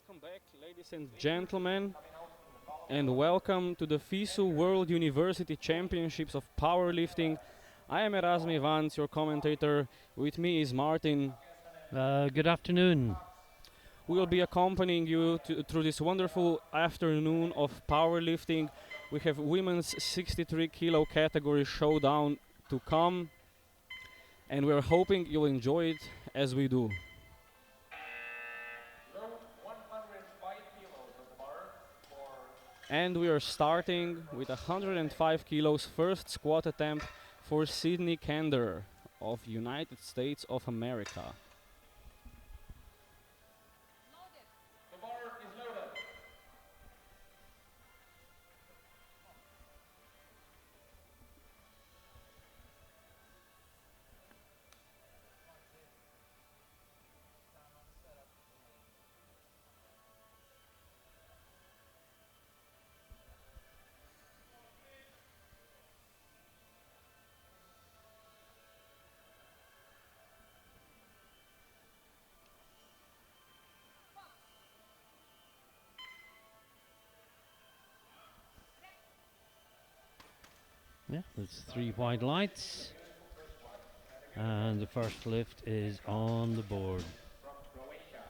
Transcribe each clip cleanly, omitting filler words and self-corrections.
Welcome back, ladies and gentlemen, and welcome to the FISU World University Championships of Powerlifting. I am Erasmi Vance, your commentator. With me is Martin. Good afternoon. We will be accompanying you through this wonderful afternoon of powerlifting. We have women's 63 kilo category showdown to come, and we're hoping you'll enjoy it as we do. And we are starting with 105 kilos first squat attempt for Sydney Kander of United States of America. The bar is loaded. Yeah, there's 3 white lights. And the first lift is on the board. From Croatia.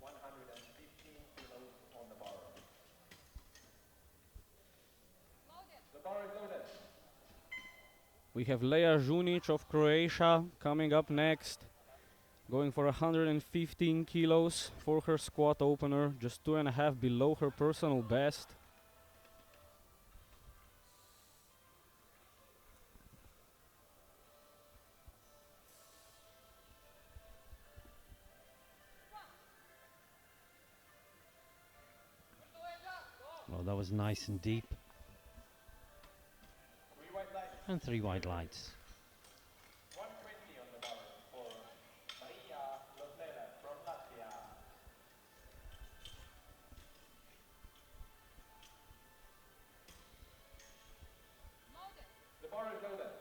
115 kilos on the bar. The bar is loaded. We have Leja Žunić of Croatia coming up next, going for 115 kilos for her squat opener, just 2.5 below her personal best. Well, that was nice and deep. 3 white lights. And 3 white lights. 120 on the bar for Maria Losnela from Latvia. The bar is loaded.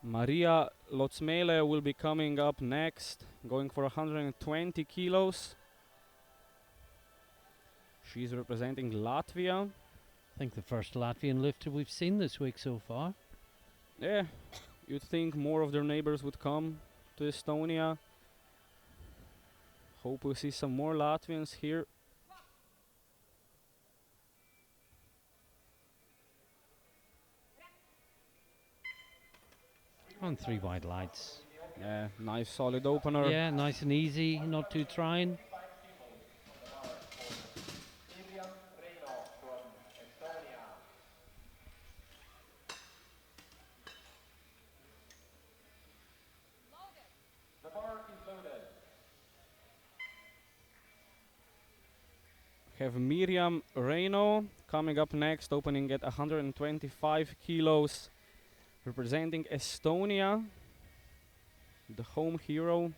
Maria Lotsmele will be coming up next, going for 120 kilos. She's representing Latvia. I think the first Latvian lifter we've seen this week so far. Yeah, you'd think more of their neighbors would come to Estonia. Hope we see some more Latvians here. And 3 white lights. Yeah, nice solid opener. Yeah, nice and easy, not too trying. Miriam Reino from Estonia. The bar is loaded. Have Miriam Reino coming up next, opening at 125 kilos, representing Estonia, the home hero.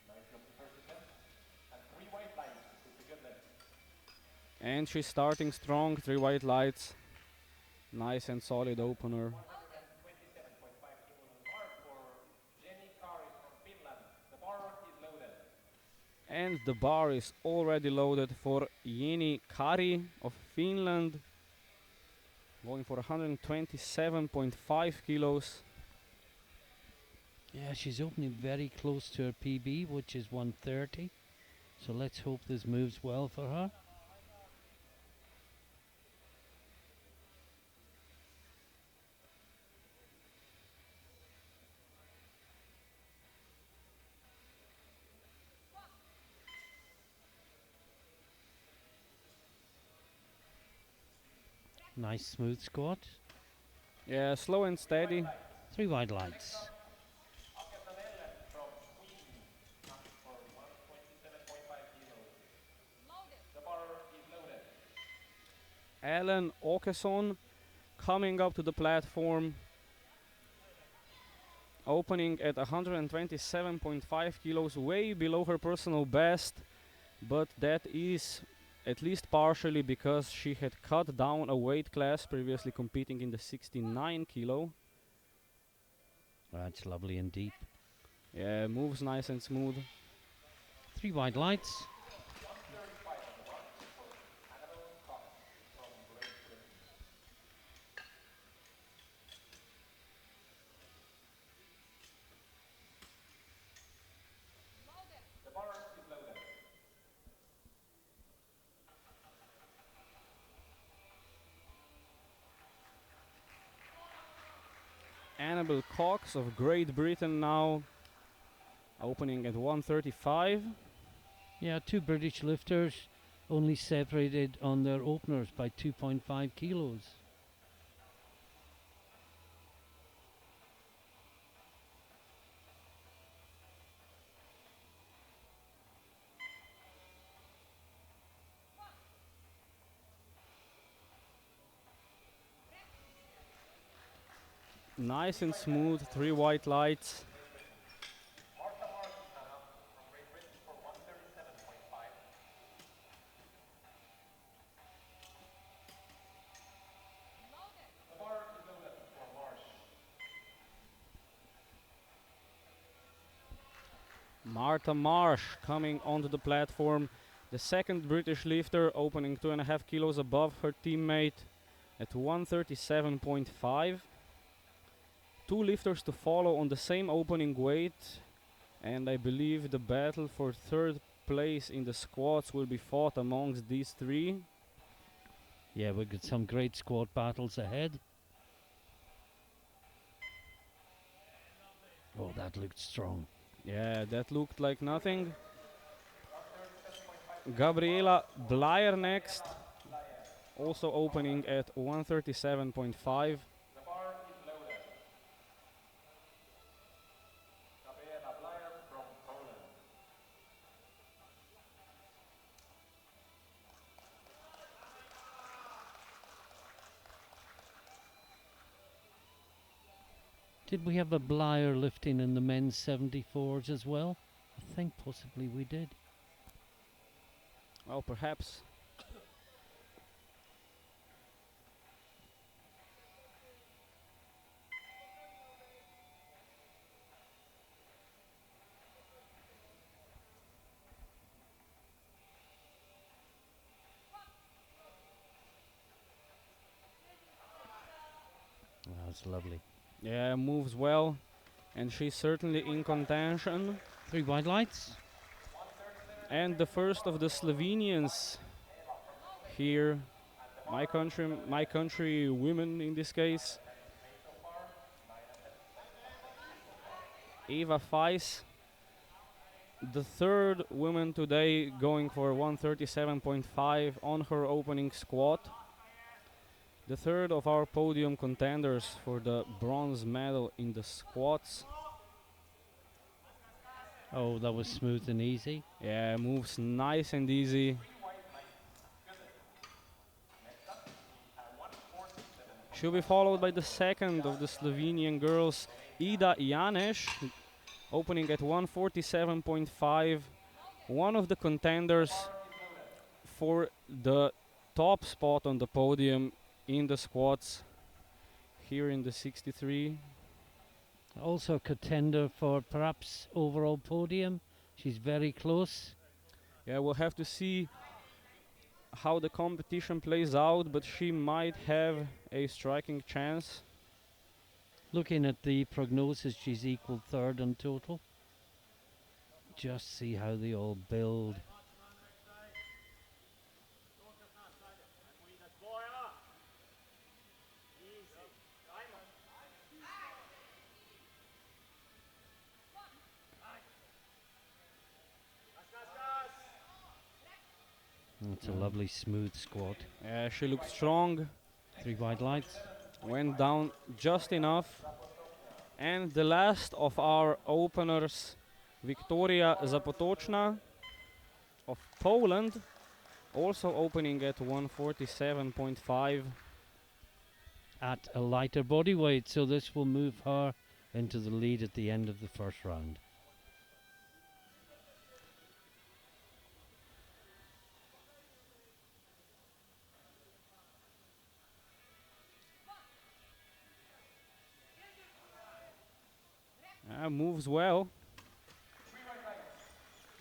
Nice job the first attempt. And 3 white lights. It's a good lift. And she's starting strong, 3 white lights. Nice and solid opener. 127.5 kilos on the bar for Jenny Kari from Finland. The bar is loaded. And the bar is already loaded for Jenny Kari of Finland, going for 127.5 kilos. Yeah, she's opening very close to her PB, which is 130. So let's hope this moves well for her. Nice smooth squat. Yeah, slow and steady. 3 white lights. Ellen from Sweden, coming for 127.5 kilos. The bar is loaded. Ellen Åkesson coming up to the platform, opening at 127.5 kilos, way below her personal best, but that is at least partially because she had cut down a weight class, previously competing in the 69 kilo. That's lovely and deep. Yeah, moves nice and smooth. 3 wide lights. The bar is loaded. Annabel Cox of Great Britain now, opening at 135. Yeah, 2 British lifters only separated on their openers by 2.5 kilos. Nice and smooth, 3 white lights. Martha Marcusana from Great Britain for 137.5. The bar is loaded for Marsh. Martha Marsh coming onto the platform. The second British lifter, opening 2.5 kilos above her teammate at 137.5. 2 lifters to follow on the same opening weight, and I believe the battle for third place in the squats will be fought amongst these 3. Yeah, we've got some great squat battles ahead. Oh, that looked strong. Yeah, that looked like nothing. Gabriela Blyer next, also opening at 137.5. The bar is loaded. Gabriela Blyer from Poland. Did we have a Blyer lifting in the men's 74s as well? I think possibly we did. Well, perhaps. That's lovely. Yeah, moves well, and she's certainly in contention. 3 wide lights. And the first of the Slovenians here, my country women in this case, Eva Feis, the third woman today going for 137.5 on her opening squat. The third of our podium contenders for the bronze medal in the squats. Oh, that was smooth and easy. Yeah, moves nice and easy. She'll be followed by the second of the Slovenian girls, Ida Janeš, opening at 147.5. One of the contenders for the top spot on the podium in the squats here in the 63. Also a contender for perhaps overall podium. She's very close. Yeah, we'll have to see how the competition plays out, but she might have a striking chance. Looking at the prognosis, she's equal third in total. Just see how they all build. It's a lovely smooth squat. She looked strong, 3 wide lights. went down just enough. And the last of our openers, Wiktoria Zapotoczna of Poland, also opening at 147.5. At a lighter body weight, so this will move her into the lead at the end of the first round. Moves well.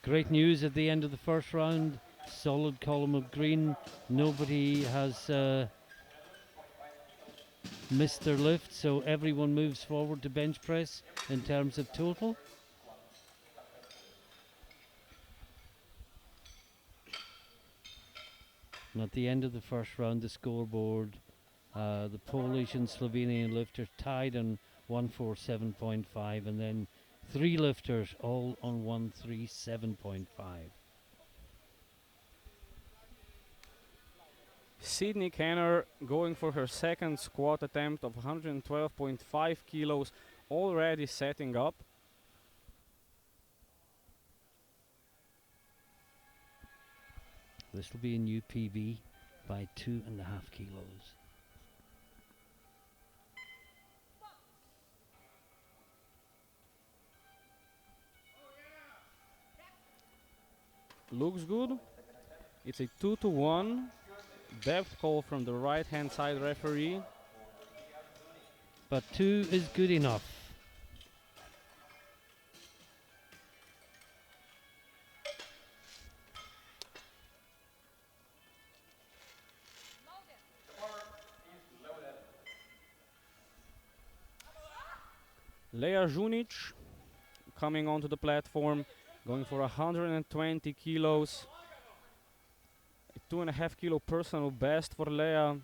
Great news at the end of the first round. Solid column of green. Nobody has missed their lift, so everyone moves forward to bench press in terms of total. And at the end of the first round, the scoreboard, the Polish and Slovenian lifters tied on 147.5, and then 3 lifters all on 137.5. Sydney Kenner going for her second squat attempt of 112.5 kilos, already setting up. This will be a new PB by 2.5 kilos. Looks good. It's a 2-1. Depth call from the right hand side referee. But 2 is good enough. Leia Junic coming onto the platform, going for 120 kilos. A 2.5 kilo personal best for Leia.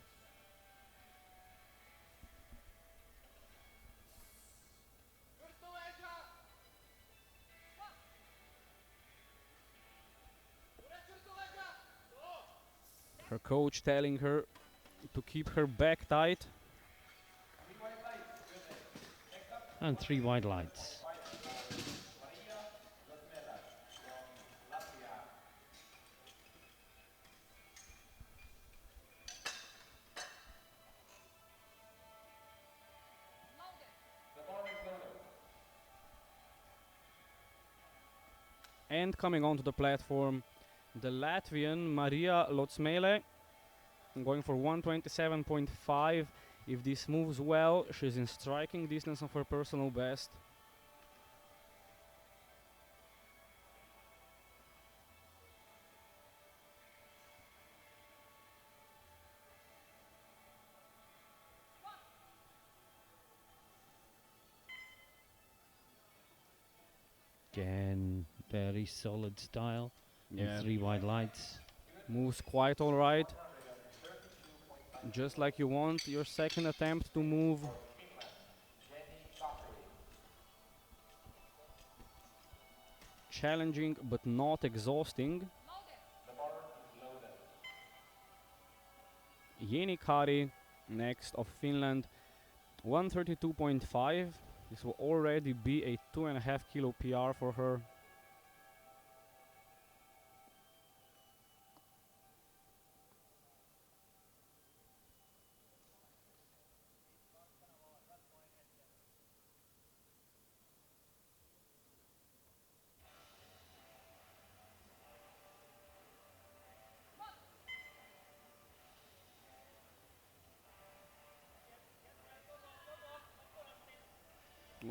Her coach telling her to keep her back tight. And 3 wide lights. And coming onto the platform, the Latvian Maria Lotsmele going for 127.5. If this moves well, she's in striking distance of her personal best. Again, very solid style. And 3 wide lights. Moves quite alright. Just like you want your second attempt to move. Challenging but not exhausting. Jeni Kari, next of Finland, 132.5. This will already be a 2.5 kilo PR for her.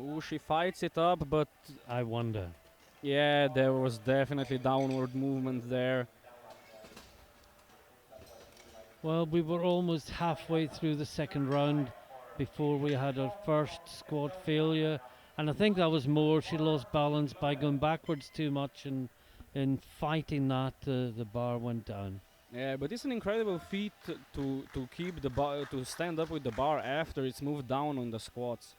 Ooh, she fights it up, but I wonder. yeah, there was definitely downward movement there. Well, we were almost halfway through the second round before we had our first squat failure. And I think that was more, she lost balance by going backwards too much, and in fighting that, the bar went down. Yeah, but it's an incredible feat to keep the bar, to stand up with the bar after it's moved down on the squats.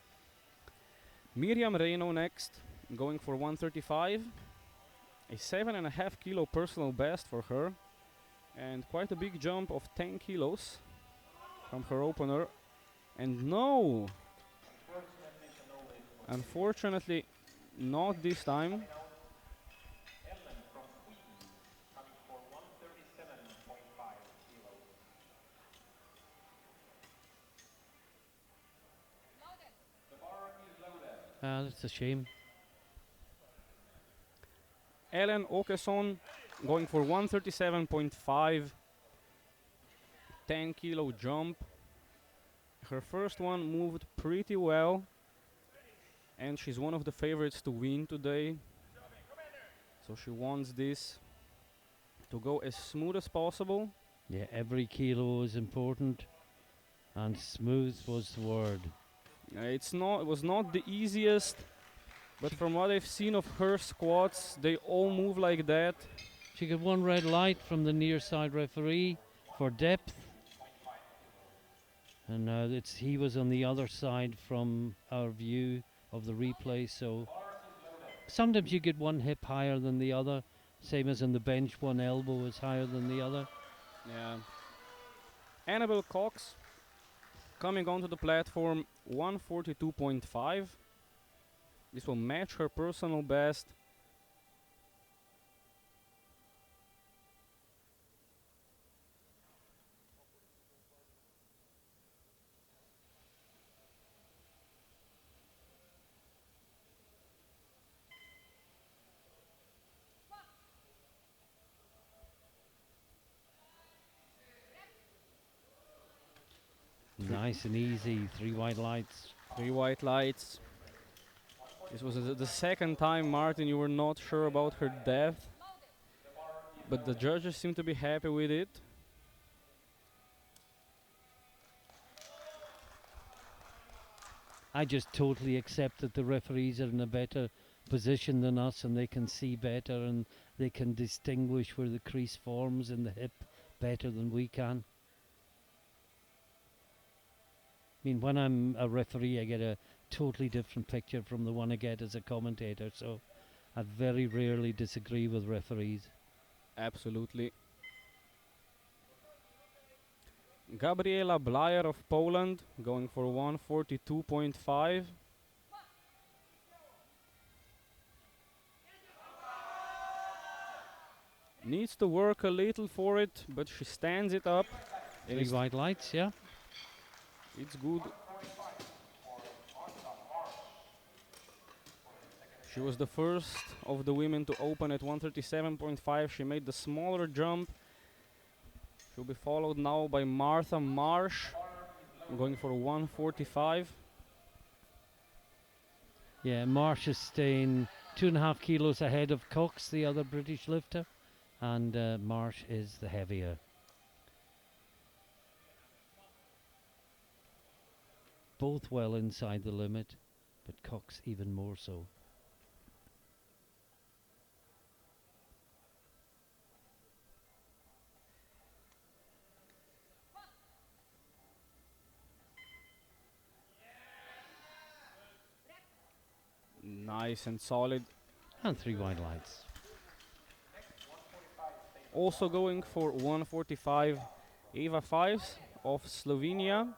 Miriam Reino next, going for 135. A 7.5 kilo personal best for her. And quite a big jump of 10 kilos from her opener. And no! Unfortunately, not this time. Ellen from Sweden coming for 137.5 kilos. The bar is loaded. That's a shame. Ellen Åkesson going for 137.5. 10 kilo jump. Her first one moved pretty well. and she's one of the favorites to win today. So she wants this to go as smooth as possible. Yeah, every kilo is important, and smooth was the word. It was not the easiest, but from what I've seen of her squats, they all move like that. She got one red light from the near side referee for depth. And now he was on the other side from our view of the replay, so sometimes you get one hip higher than the other, same as on the bench, one elbow is higher than the other. Yeah. Annabelle Cox coming onto the platform, 142.5. This will match her personal best. Nice and easy, 3 white lights. 3 white lights. This was the second time, Martin, you were not sure about her depth, but the judges seem to be happy with it. I just totally accept that the referees are in a better position than us, and they can see better and they can distinguish where the crease forms in the hip better than we can. I mean, when I'm a referee, I get a totally different picture from the one I get as a commentator, so I very rarely disagree with referees. Absolutely. Gabriela Blajer of Poland going for 142.5. Needs to work a little for it, but she stands it up. 3 white lights, yeah. It's good. She was the first of the women to open at 137.5. She made the smaller jump. She'll be followed now by Martha Marsh, going for 145. Yeah, Marsh is staying 2.5 kilos ahead of Cox, the other British lifter, and Marsh is the heavier. Both well inside the limit, but Cox even more so. Nice and solid. And 3 white lights. Also going for 145, Eva Fives of Slovenia.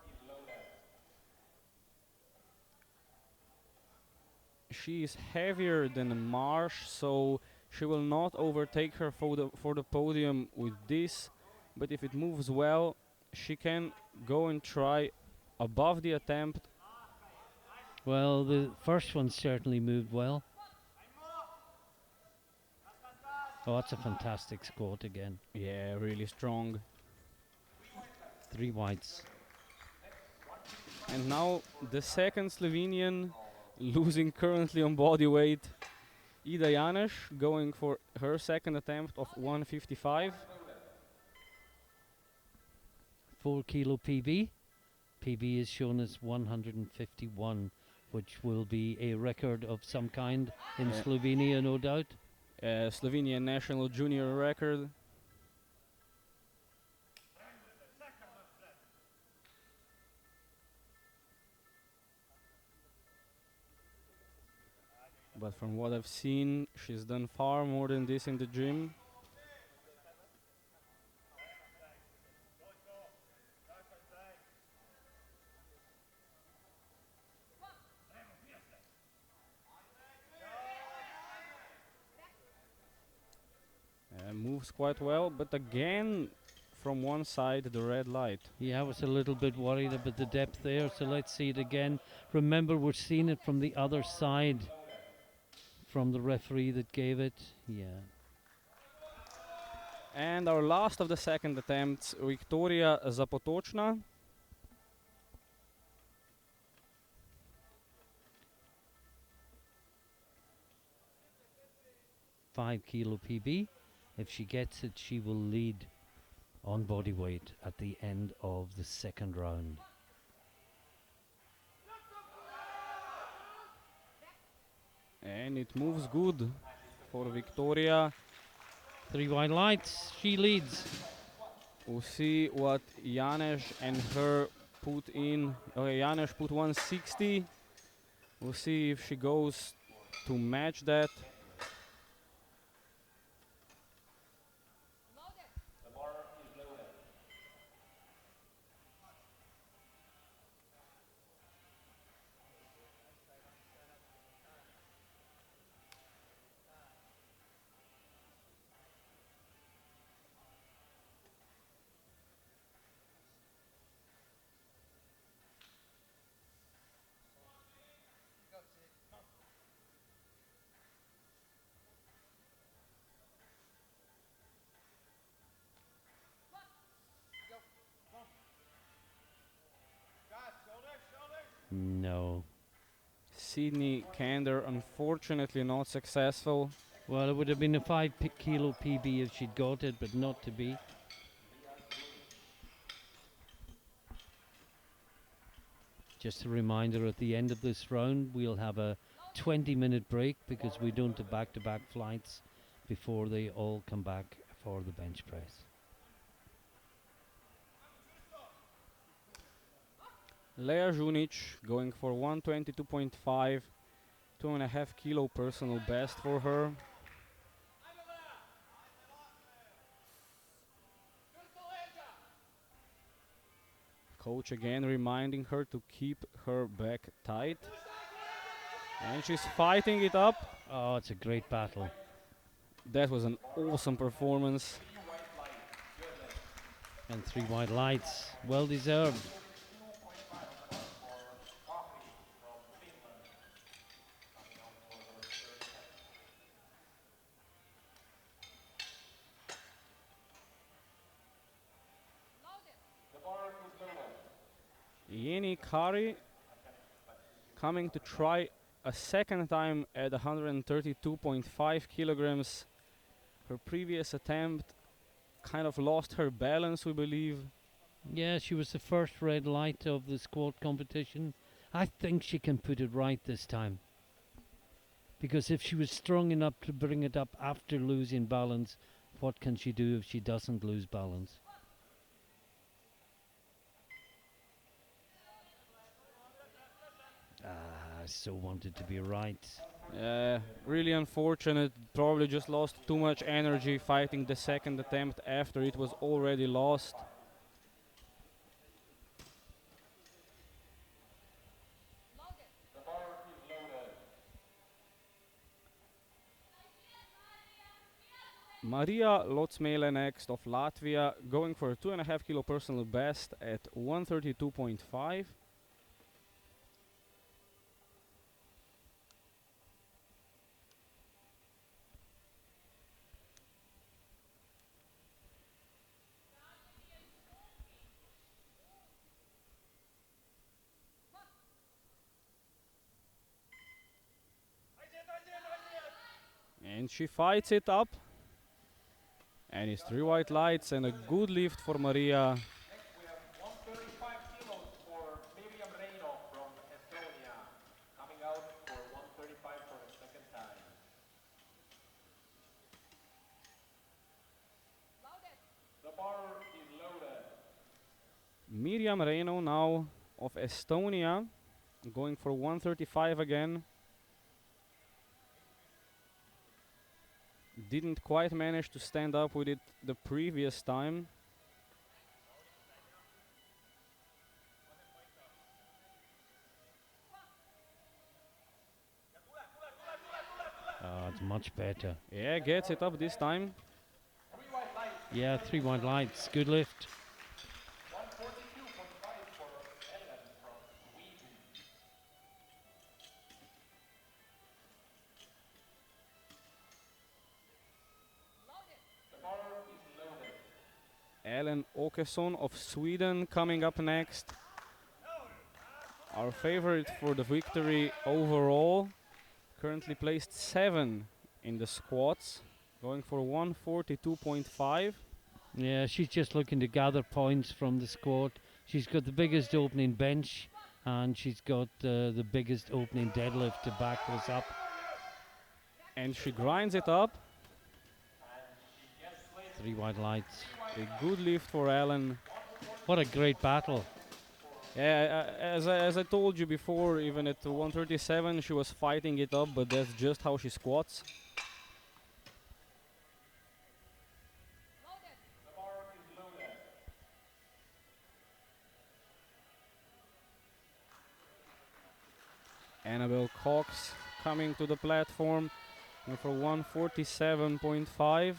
She is heavier than Marsh, so she will not overtake her for the podium with this. But if it moves well, she can go and try above the attempt. Well, the first one certainly moved well. Oh, that's a fantastic squat again. Yeah, really strong. 3 whites. And now the second Slovenian losing currently on body weight. Ida Janeš going for her second attempt of 155. 4 kilo PB. PB is shown as 151, which will be a record of some kind in Yeah. Slovenia, no doubt. Slovenian national junior record. But from what I've seen, she's done far more than this in the gym. Moves quite well, but again, from one side, the red light. Yeah, I was a little bit worried about the depth there, so let's see it again. Remember, we're seeing it from the other side, from the referee that gave it. Yeah. And our last of the second attempts, Viktoria Zapotočna. 5 kilo PB. If she gets it, she will lead on body weight at the end of the second round. And it moves good for Victoria. 3 white lights, she leads. We'll see what Janes and her put in. Okay, Janes put 160. We'll see if she goes to match that. The bar is loaded. No. Sydney Kander, unfortunately not successful. Well, it would have been a 5 kilo PB if she'd got it, but not to be. Just a reminder, at the end of this round, we'll have a 20-minute break because we don't have back-to-back flights before they all come back for the bench press. Lea Junic going for 122.5, 2.5 kilo personal best for her. Coach again reminding her to keep her back tight. And she's fighting it up. Oh, it's a great battle. That was an awesome performance. And 3 white lights, well deserved. Yeni Kari coming to try a second time at 132.5 kilograms. Her previous attempt kind of lost her balance, we believe. Yeah, she was the first red light of the squat competition. I think she can put it right this time. Because if she was strong enough to bring it up after losing balance, what can she do if she doesn't lose balance? I so wanted to be right. Really unfortunate. Probably just lost too much energy fighting the second attempt after it was already lost. The bar is loaded. Maria Lotsmele next of Latvia, going for a 2.5 kilo personal best at 132.5. And she fights it up. And it's 3 white lights and a good lift for Maria. Next we have 135 kilos for Miriam Reino from Estonia. Coming out for 135 for the second time. The bar is loaded. Miriam Reino now of Estonia, going for 135 again. Didn't quite manage to stand up with it the previous time. It's much better. Yeah, gets it up this time. 3 white lights. Yeah, 3 white lights, good lift. 142.5 for Ellen from Sweden. The bar is loaded. Ellen Åkesson of Sweden coming up next. Our favorite for the victory overall. Currently placed 7 in the squats, going for 142.5. Yeah, she's just looking to gather points from the squat. She's got the biggest opening bench, and she's got the biggest opening deadlift to back this up. And she grinds it up. 3 white lights. A good lift for Ellen. What a great battle. Yeah, as I told you before, even at 137 she was fighting it up, but that's just how she squats. The bar is loaded. Annabelle Cox coming to the platform and for 147.5.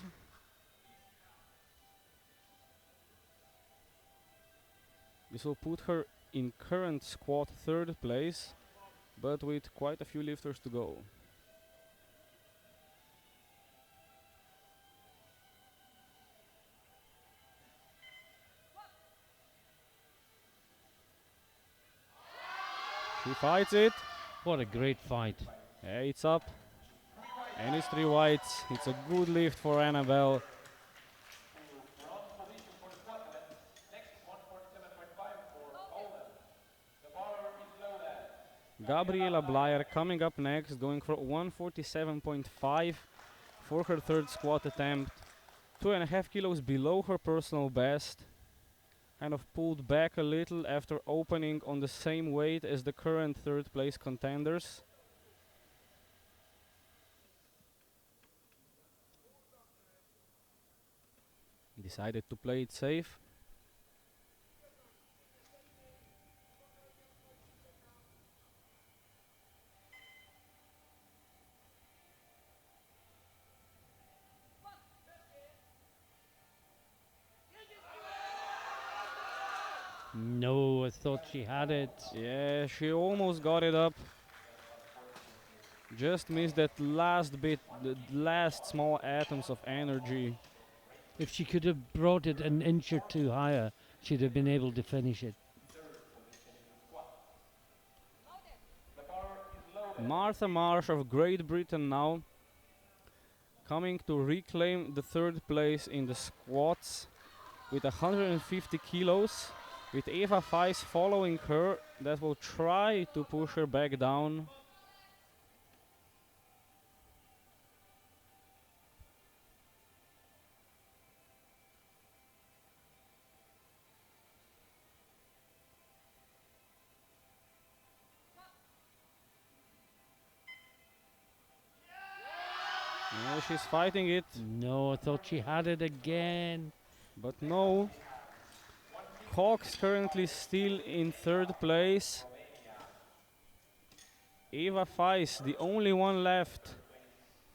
This will put her in current squat third place, but with quite a few lifters to go. She fights it. What a great fight. Yeah, it's up. And it's 3 whites. It's a good lift for Annabelle. We're on position for the squat event. Next, 147.5 for Poland. The bar is loaded. Gabriela Blyer coming up next, going for 147.5 for her third squat attempt. 2.5 kilos below her personal best. Kind of pulled back a little after opening on the same weight as the current third place contenders. Decided to play it safe. No, I thought she had it. Yeah, she almost got it up. Just missed that last bit, the last small atoms of energy. If she could have brought it an inch or two higher, she'd have been able to finish it. The bar is loaded. Martha Marsh of Great Britain now coming to reclaim the third place in the squats with 150 kilos, with Eva Feis following her. That will try to push her back down. Yeah, she's fighting it, No, I thought she had it again. but no. Cox currently still in third place. Eva Feis, the only one left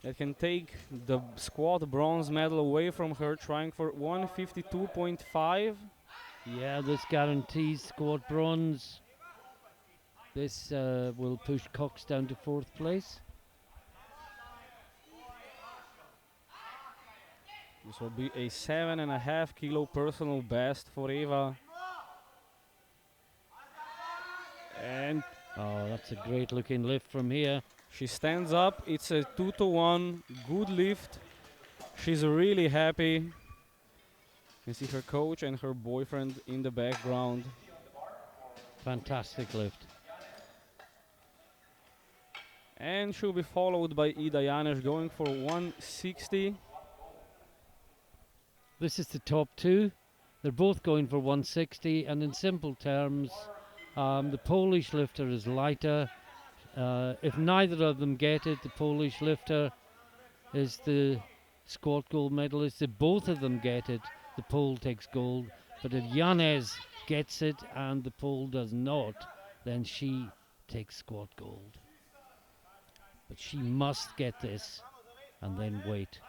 that can take the squat bronze medal away from her, trying for 152.5. Yeah, this guarantees squad bronze. This will push Cox down to fourth place. This will be a 7.5 kilo personal best for Eva. And oh, that's a great looking lift from here. she stands up. It's a 2-to-1 good lift. She's really happy. You see her coach and her boyfriend in the background. Fantastic lift. And she'll be followed by Ida Janes going for 160. This is the top two. They're both going for 160, and in simple terms, the Polish lifter is lighter. If neither of them get it, the Polish lifter is the squat gold medalist. If both of them get it, the Pole takes gold. But if Janes gets it and the Pole does not, then she takes squat gold. But she must get this and then wait.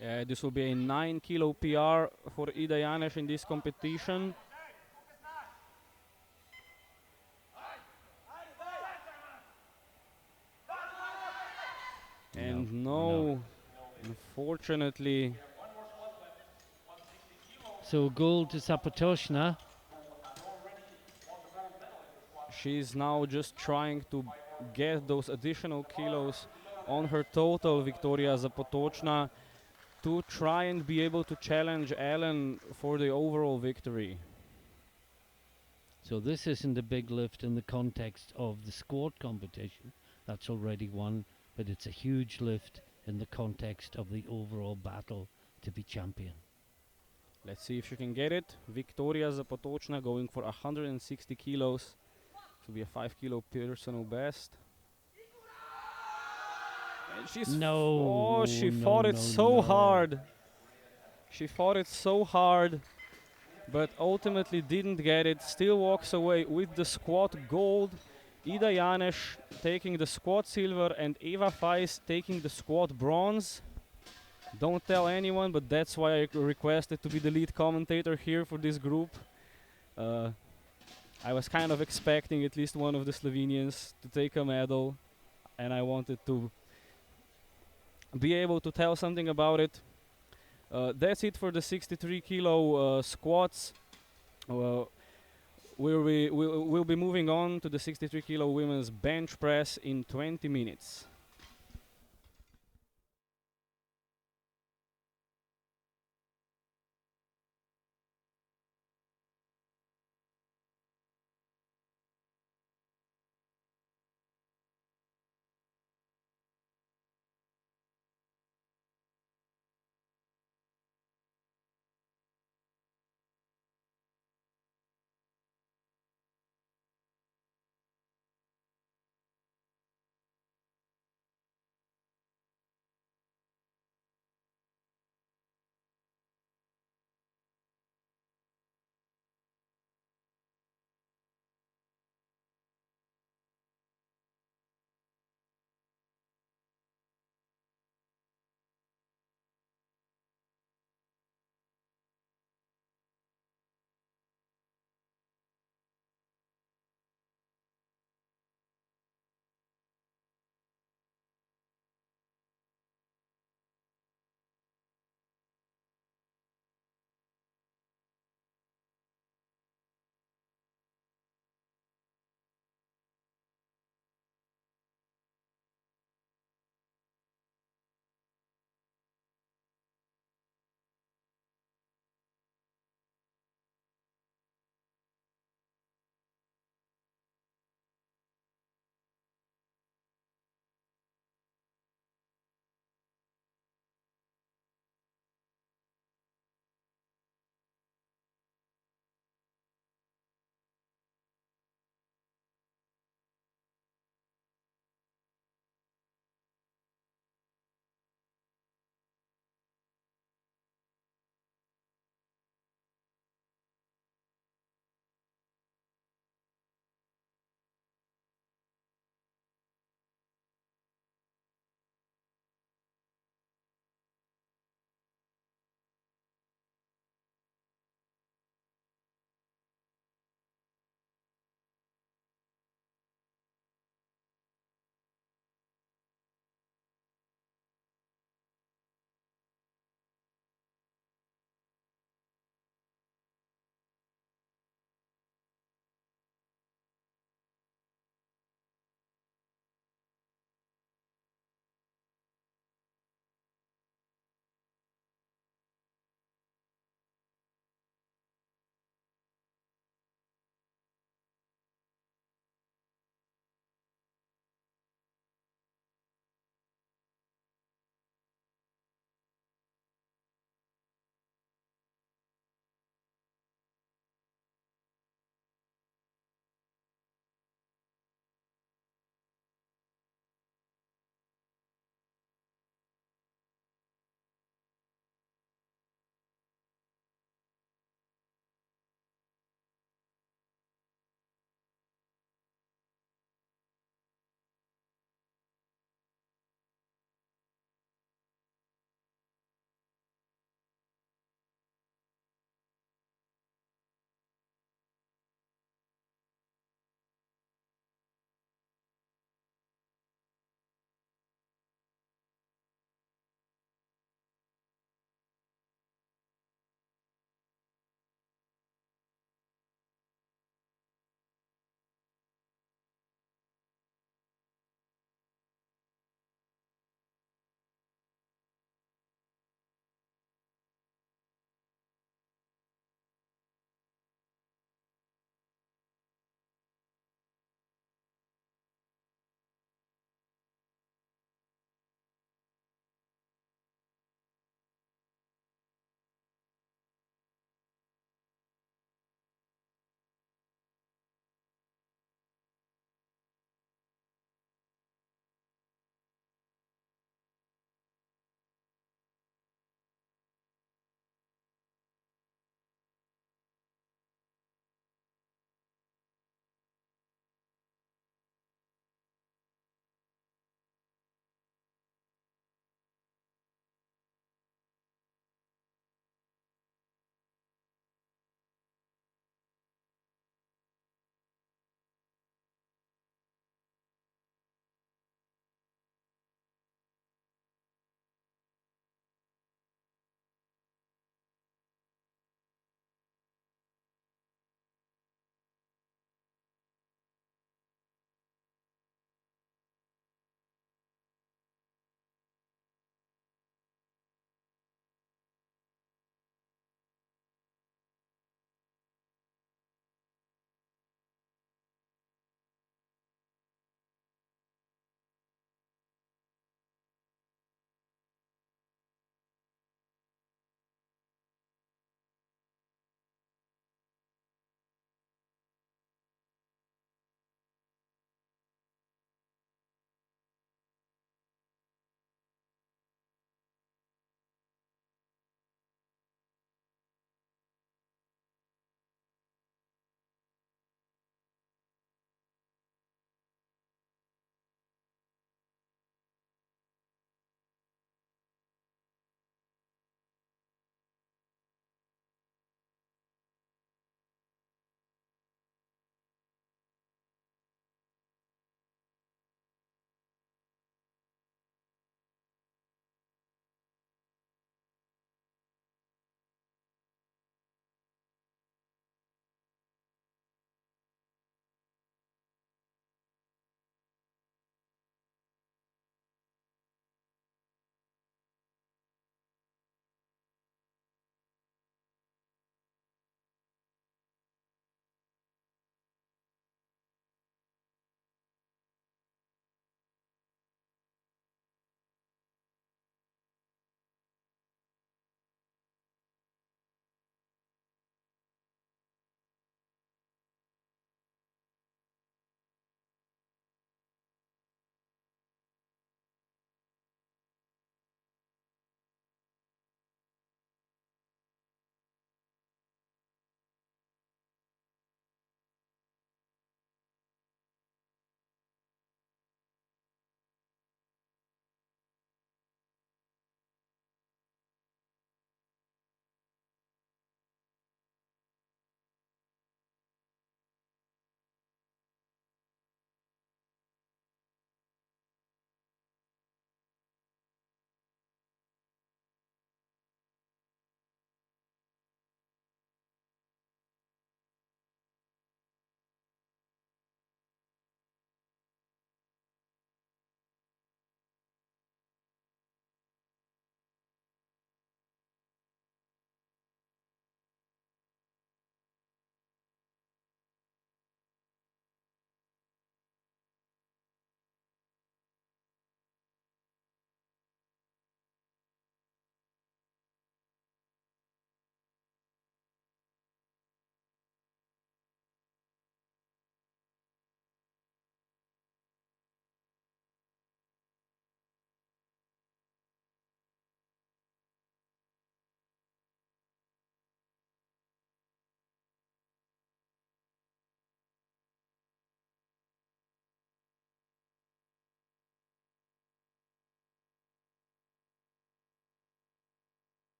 This will be a 9 kilo PR for Ida Janes in this competition. And no, unfortunately, So gold to Zapatoshna. she's now just trying to get those additional kilos on her total, Victoria Zapotočna, to try and be able to challenge Ellen for the overall victory. So this isn't a big lift in the context of the squat competition. That's already won, but it's a huge lift in the context of the overall battle to be champion. Let's see if she can get it. Victoria Zapotočna going for 160 kilos. This will be a 5 kilo personal best. And she's No, she no, fought it no, so no. hard. She fought it so hard, but ultimately didn't get it. Still walks away with the squat gold. Ida Janesh taking the squat silver and Eva Feis taking the squat bronze. Don't tell anyone, but that's why I requested to be the lead commentator here for this group. I was kind of expecting at least one of the Slovenians to take a medal, and I wanted to be able to tell something about it. That's it for the 63 kilo squats. We'll be moving on to the 63 kilo women's bench press in 20 minutes.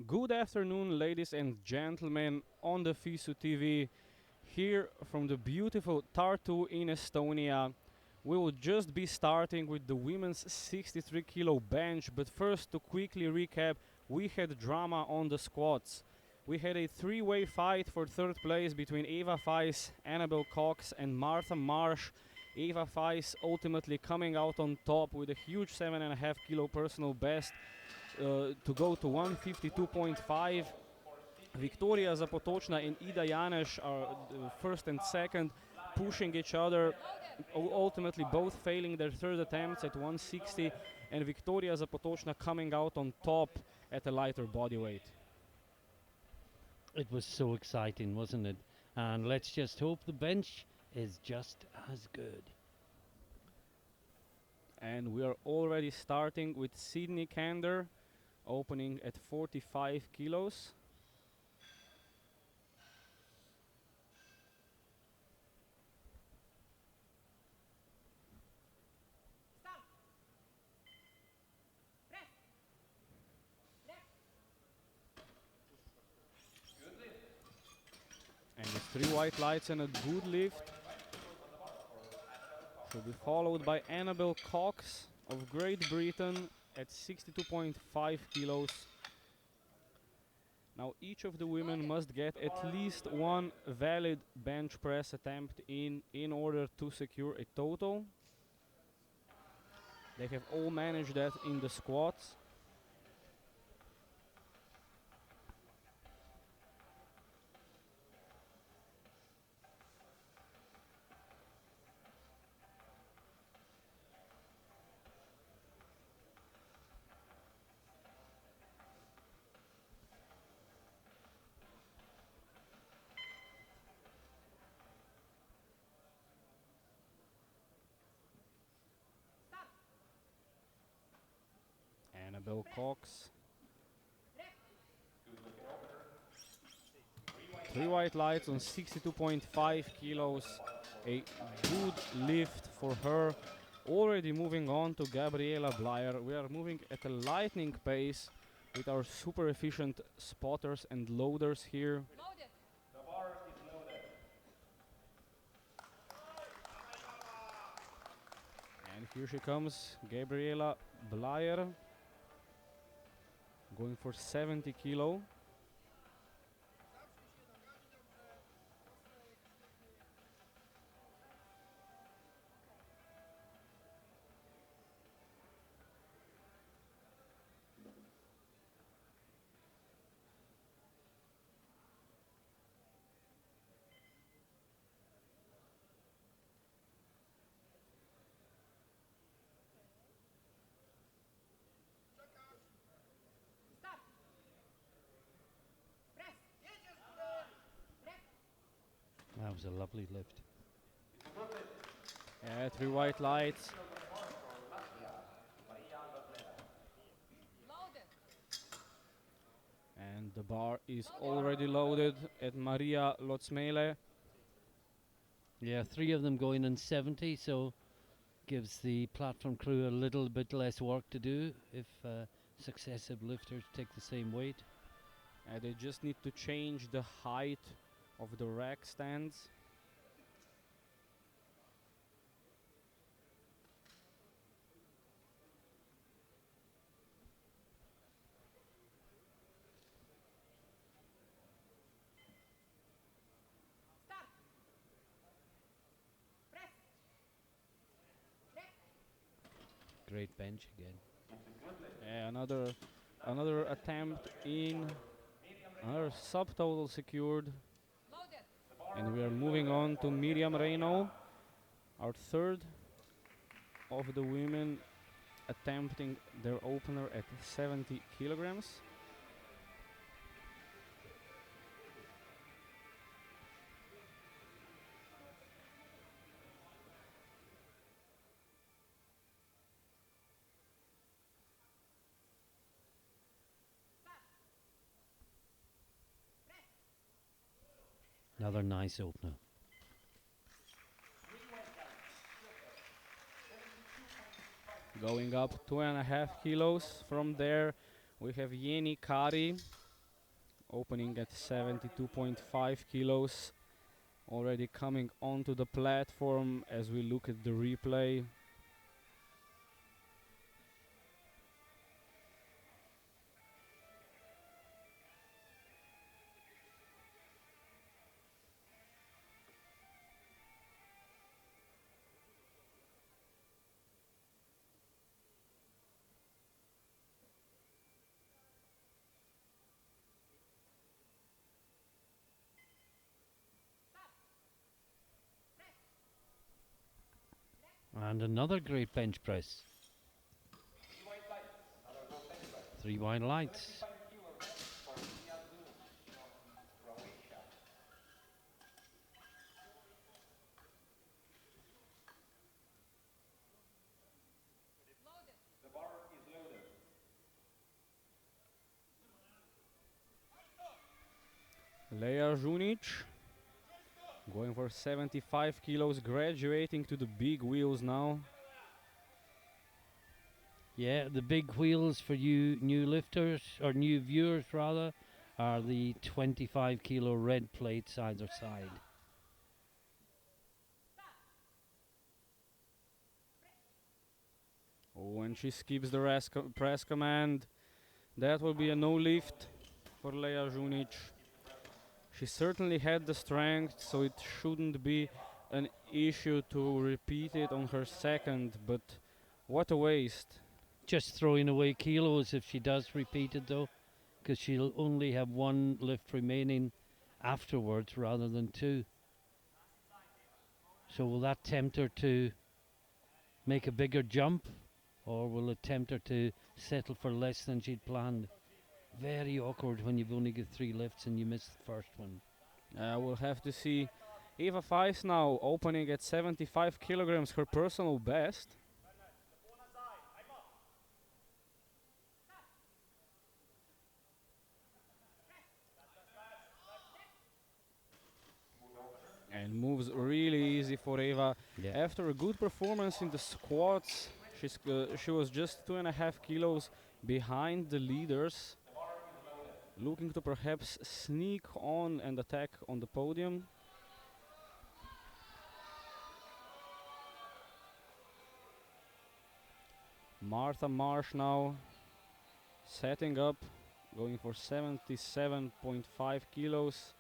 Good afternoon, ladies and gentlemen, on the FISU TV, here from the beautiful Tartu in Estonia. We will just be starting with the women's 63 kilo bench, but first to quickly recap, we had drama on the squats. We had a three-way fight for third place between Eva Feis, Annabelle Cox and Martha Marsh. Eva Feis ultimately coming out on top with a huge 7.5 kilo personal best to go to 152.5. Victoria Zapotočna and Ida Janeš are first and second, pushing each other, ultimately both failing their third attempts at 160, and Victoria Zapotočna coming out on top at a lighter body weight. It was so exciting, wasn't it? And let's just hope the bench is just as good. And we are already starting with Sydney Kander, opening at 45 kilos. And with 3 white lights and a good lift. Should be followed by Annabelle Cox of Great Britain at 62.5 kilos. Now each of the women must get at least one valid bench press attempt in order to secure a total. They have all managed that in the squats. Annabelle Cox. 3 white lights on 62.5 kilos. A good lift for her. Already moving on to Gabriela Blyer. We are moving at a lightning pace with our super efficient spotters and loaders here. Loaded. The bar is loaded. And here she comes, Gabriela Blyer, going for 70 kilo. Start. Press. That was a lovely lift. 3 white lights. Loaded. And the bar is already loaded at Maria Lotsmele. Yeah, 3 of them going in 70, so gives the platform crew a little bit less work to do if successive lifters take the same weight. They just need to change the height of the rack stands. Start. Press. Great bench again. Another attempt in, another subtotal secured. Loaded. And we are moving on to Miriam Reyno, our third of the women attempting their opener at 70 kilograms. Another nice opener. Going up 2.5 kilos. From there, we have Yeni Kari opening at 72.5 kilos. Already coming onto the platform as we look at the replay. And another great bench press. 3 wide lights. The bar is loaded. Leia Junic going for 75 kilos, graduating to the big wheels now. Yeah, the big wheels for you new lifters, or new viewers rather, are the 25 kilo red plates either side. Oh, and she skips the press command. That will be a no lift for Leia Junic. She certainly had the strength, so it shouldn't be an issue to repeat it on her second, but what a waste. Just throwing away kilos if she does repeat it though, because she'll only have one lift remaining afterwards rather than two. So will that tempt her to make a bigger jump, or will it tempt her to settle for less than she'd planned? Very awkward when you've only got 3 lifts and you miss the first one. We'll have to see. Eva Feis now opening at 75 kilograms, her personal best. And moves really easy for Eva. Yeah. After a good performance in the squats, she was just 2.5 kilos behind the leaders, looking to perhaps sneak on and attack on the podium. Martha Marsh now setting up, going for 77.5 kilos.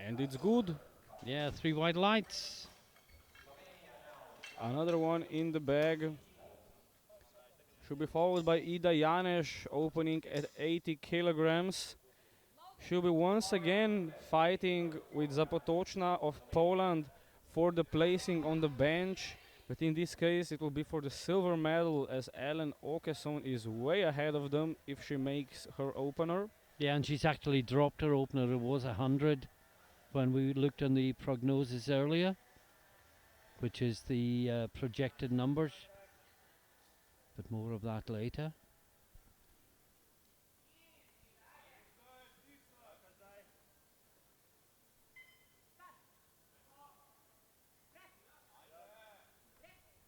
And it's good. Yeah, 3 white lights. Another one in the bag. Should be followed by Ida Janes opening at 80 kilograms. She'll be once again fighting with Zapotoczna of Poland for the placing on the bench. But in this case, it will be for the silver medal, as Ellen Åkesson is way ahead of them if she makes her opener. Yeah, and she's actually dropped her opener. It was 100 when we looked on the prognosis earlier, which is the projected numbers. But more of that later.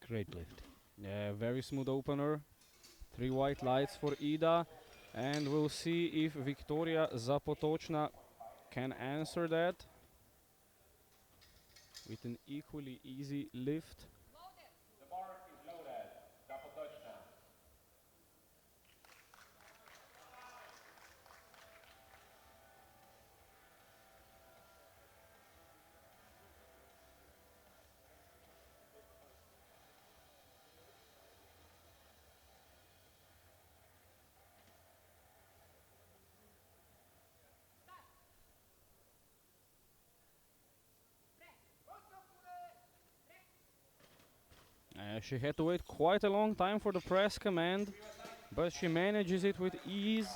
Great lift. Yeah, very smooth opener. 3 white lights for Ida. And we'll see if Victoria Zapotoczna can answer that with an equally easy lift. The bar is loaded. Double touchdown. She had to wait quite a long time for the press command, but she manages it with ease.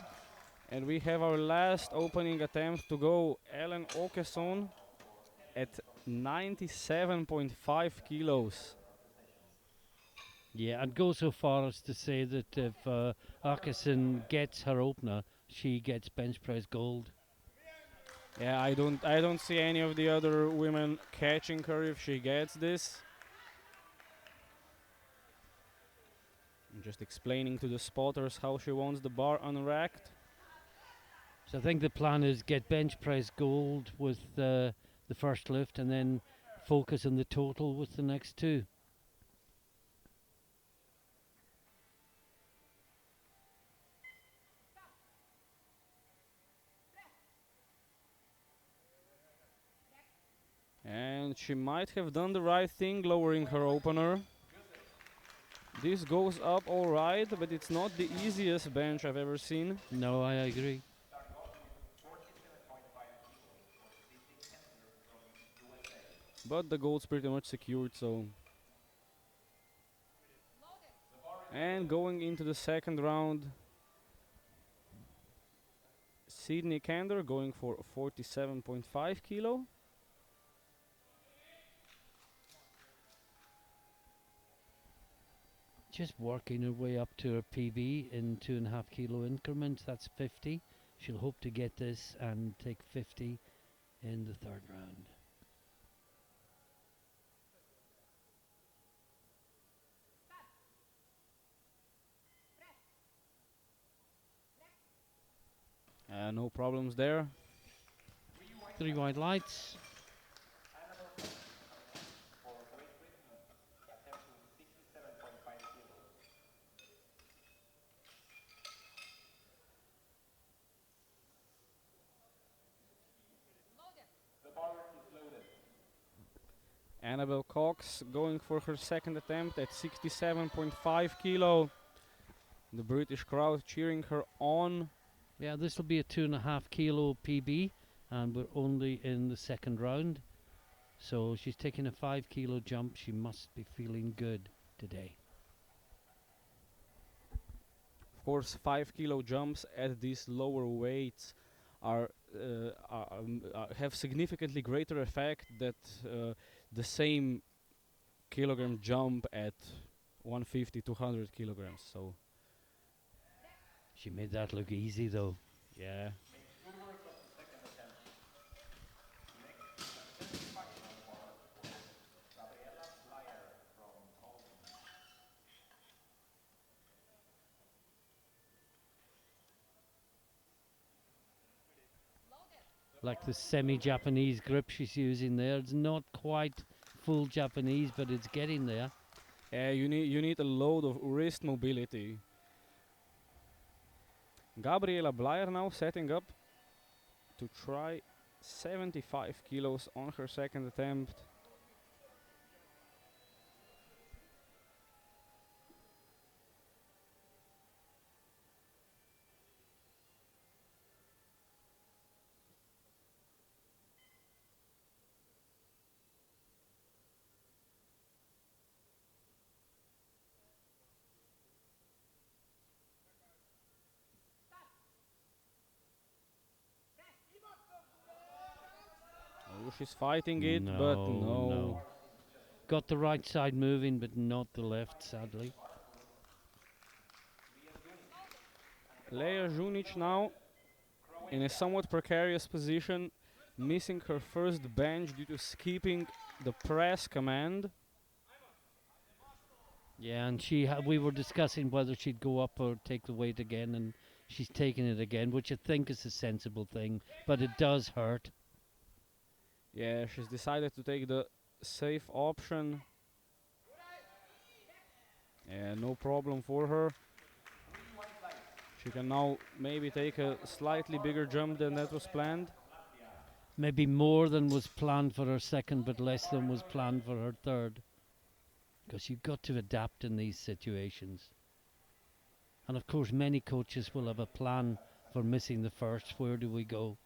And we have our last opening attempt to go. Ellen Åkesson at 97.5 kilos. Yeah, I'd go so far as to say that if Arkeson gets her opener, she gets bench press gold. Yeah, I don't see any of the other women catching her if she gets this. I'm just explaining to the spotters how she wants the bar unracked. So I think the plan is get bench press gold with the first lift and then focus on the total with the next two. And she might have done the right thing lowering her opener. This goes up alright, but it's not the easiest bench I've ever seen. No, I agree. But the gold's pretty much secured, so. And going into the second round, Sydney Kander going for 47.5 kilo. Just working her way up to her PB in 2.5 kilo increments. That's 50. She'll hope to get this and take 50 in the third round. No problems there. 3 white lights. Annabelle Cox going for her second attempt at 67.5 kilo. The British crowd cheering her on. Yeah, this will be a 2.5 kilo PB, and we're only in the second round. So she's taking a 5 kilo jump. She must be feeling good today. Of course, 5 kilo jumps at these lower weights have significantly greater effect that the same kilogram jump at 150, 200 kilograms. So She made that look easy though. yeah. Like the semi-Japanese grip she's using there. It's not quite full Japanese, but it's getting there. You need a load of wrist mobility. Gabriela Blyer now setting up to try 75 kilos on her second attempt. Oh, she's fighting it, but no. Got the right side moving, but not the left, sadly. Leia Junic now in a somewhat precarious position, missing her first bench due to skipping the press command. Yeah, and we were discussing whether she'd go up or take the weight again, and she's taking it again, which I think is a sensible thing, but it does hurt. Yeah, she's decided to take the safe option. Yeah, no problem for her. She can now maybe take a slightly bigger jump than that was planned. Maybe more than was planned for her second, but less than was planned for her third. Because you've got to adapt in these situations. And of course, many coaches will have a plan for missing the first. Where do we go?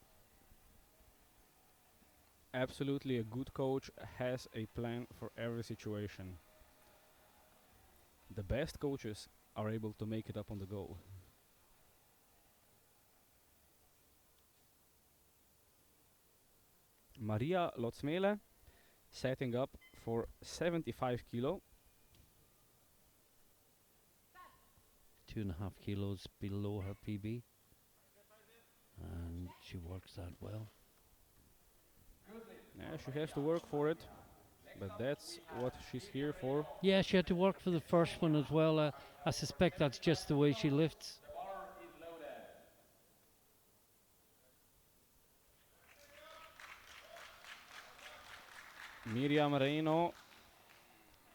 Absolutely, a good coach has a plan for every situation. The best coaches are able to make it up on the go. Maria Lotsmele setting up for 75 kilo. 2.5 kilos below her PB. And she works that well. Yeah, she has to work for it, but that's what she's here for. Yeah, she had to work for the first one as well. I suspect that's just the way she lifts. The bar is loaded. Miriam Reino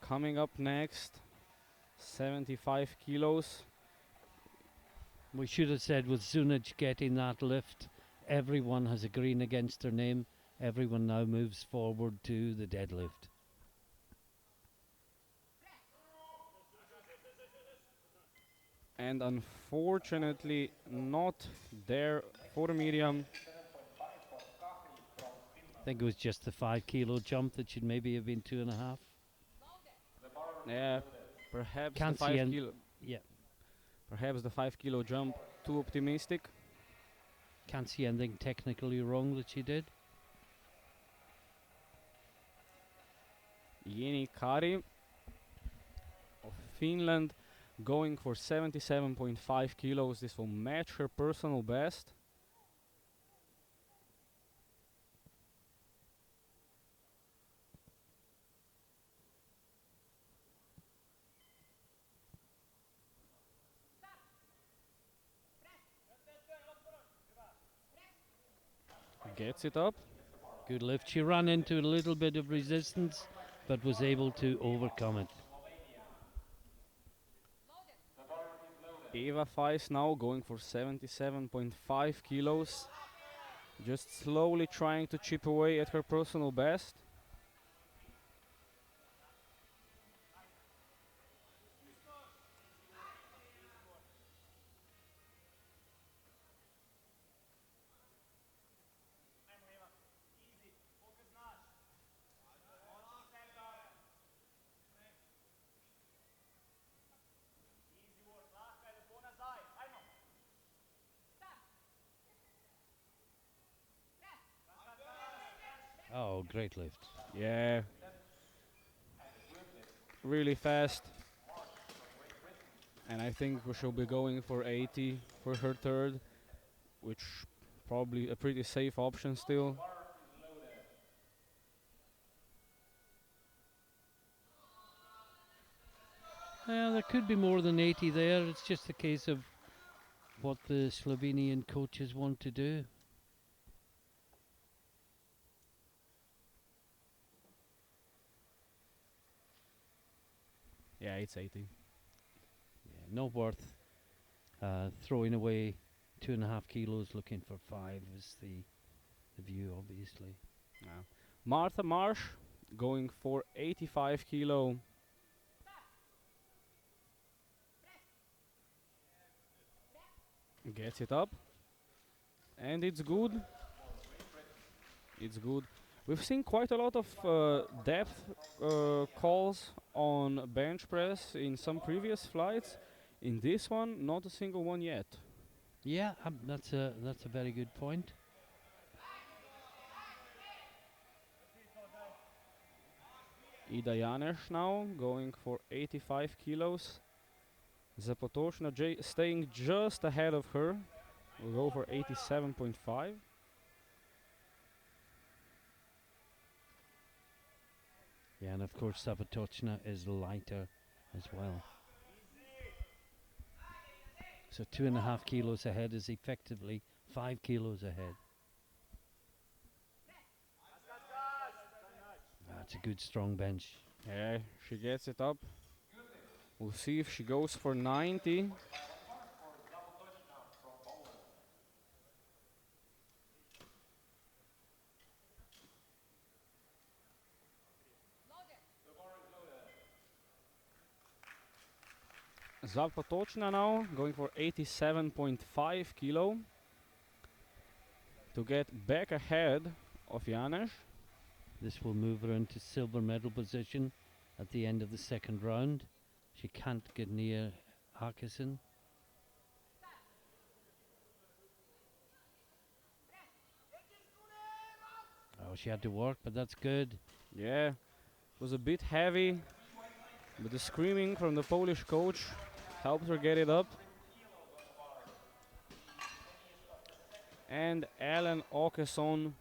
coming up next, 75 kilos. We should have said with Zunic getting that lift, everyone has a green against their name. Everyone now moves forward to the deadlift. And unfortunately not there for Miriam. I think it was just the 5 kilo jump that should maybe have been 2.5. Yeah, perhaps Can't the see 5 any- kilo. Yeah, Perhaps the 5 kilo jump too optimistic. can't see anything technically wrong that she did. Jenny Kari of Finland going for 77.5 kilos. This will match her personal best. Gets it up. Good lift. She ran into a little bit of resistance, but was able to overcome it. Eva Feis now going for 77.5 kilos. Just slowly trying to chip away at her personal best. Oh, great lift. Yeah. Really fast. And I think we shall be going for 80 for her third, which probably a pretty safe option still. Yeah, there could be more than 80 there. It's just a case of what the Slovenian coaches want to do. Yeah, it's 80. Yeah, not worth throwing away 2.5 kilos looking for 5 is the view, obviously. Yeah. Martha Marsh going for 85 kilo. Gets it up. And it's good. It's good. We've seen quite a lot of depth calls on bench press in some previous flights. In this one, not a single one yet. Yeah, that's a very good point. Ida Janesh now going for 85 kilos. Zapotoshna staying just ahead of her. Will go for 87.5. Yeah, and of course Zapatochna is lighter as well. So 2.5 kilos ahead is effectively 5 kilos ahead. That's a good strong bench. Yeah, she gets it up. We'll see if she goes for 90. Zapotochna now going for 87.5 kilo to get back ahead of Janesh. This will move her into silver medal position at the end of the second round. She can't get near Harkison. Oh, she had to work, but that's good. Yeah, it was a bit heavy, but the screaming from the Polish coach helped her get it up. And Ellen Åkesson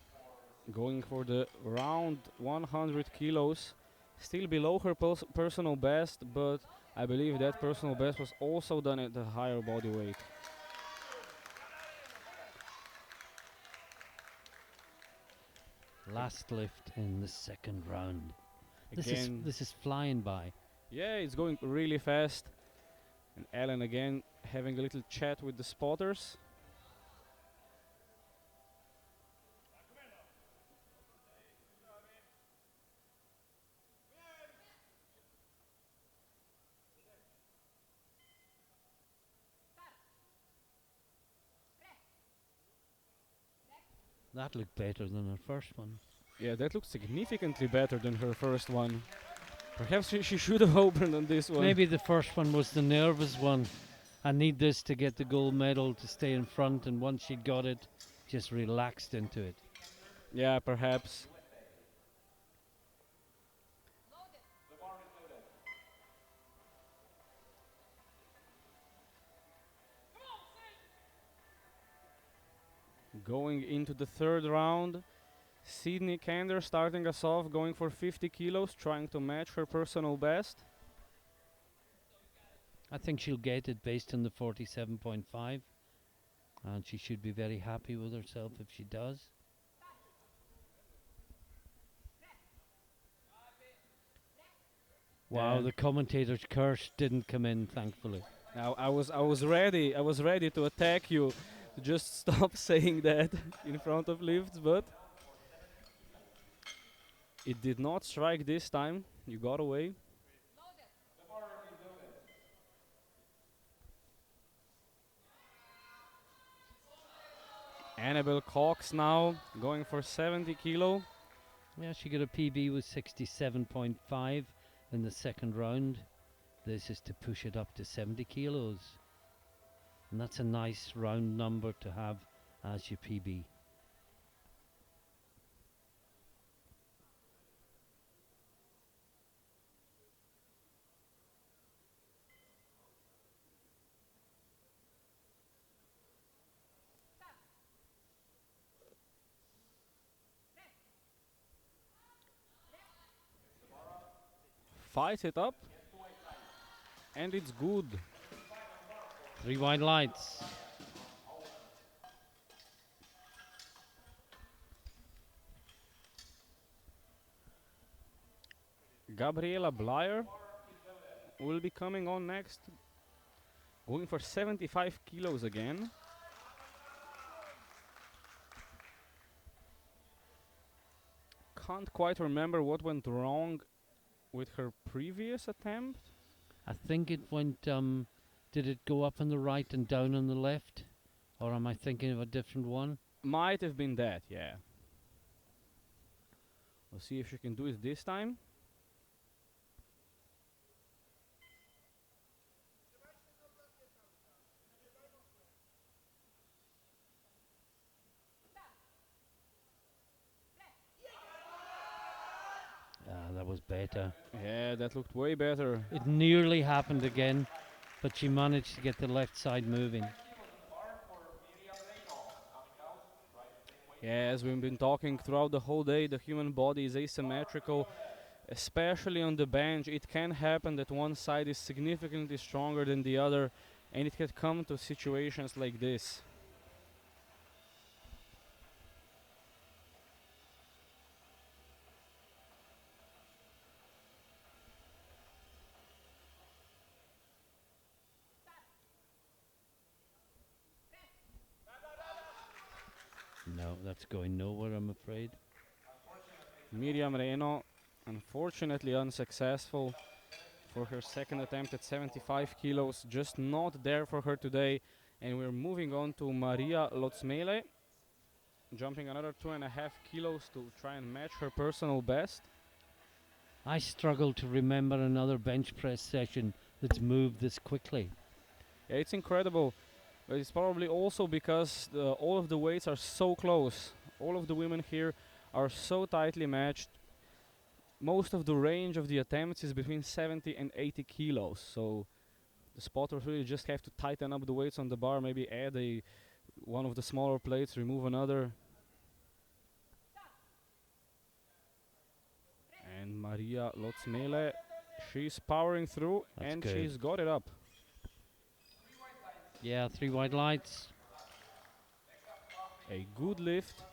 going for the round 100 kilos. Still below her personal best, but I believe that personal best was also done at the higher body weight. Last lift in the second round. Again, This is flying by. yeah, it's going really fast. And Ellen again having a little chat with the spotters. That looked better than her first one. Yeah, that looks significantly better than her first one. Perhaps she should have opened on this one. Maybe the first one was the nervous one. I need this to get the gold medal to stay in front, and once she got it, just relaxed into it. Yeah, perhaps. Going into the third round, Sydney Kander starting us off, going for 50 kilos, trying to match her personal best. I think she'll get it based on the 47.5, and she should be very happy with herself if she does. Wow, And the commentator's curse didn't come in, thankfully. Now I was ready to attack you, to just stop saying that in front of lifts, but it did not strike this time. You got away. Annabelle Cox now going for 70 kilo. Yeah, she got a PB with 67.5 in the second round. This is to push it up to 70 kilos. And that's a nice round number to have as your PB. Fights it up. And it's good. 3 white lights. Gabriela Blyer will be coming on next. Going for 75 kilos again. Can't quite remember what went wrong with her previous attempt. I think it went, did it go up on the right and down on the left? Or am I thinking of a different one? Might have been that, yeah. We'll see if she can do it this time. That was better. Yeah, that looked way better. It nearly happened again, but she managed to get the left side moving. Yeah, as we've been talking throughout the whole day, the human body is asymmetrical, especially on the bench. It can happen that one side is significantly stronger than the other, and it can come to situations like this. No, that's going nowhere, I'm afraid. Miriam Reno, unfortunately unsuccessful for her second attempt at 75 kilos. Just not there for her today. And we're moving on to Maria Lotsmele, jumping another 2.5 kilos to try and match her personal best. I struggle to remember another bench press session that's moved this quickly. Yeah, it's incredible. But it's probably also because all of the weights are so close. All of the women here are so tightly matched. Most of the range of the attempts is between 70 and 80 kilos. So the spotters really just have to tighten up the weights on the bar, maybe add a one of the smaller plates, remove another. And Maria Lotsmele, she's powering through That's and good. she's got it up. Yeah, 3 white lights. A good lift.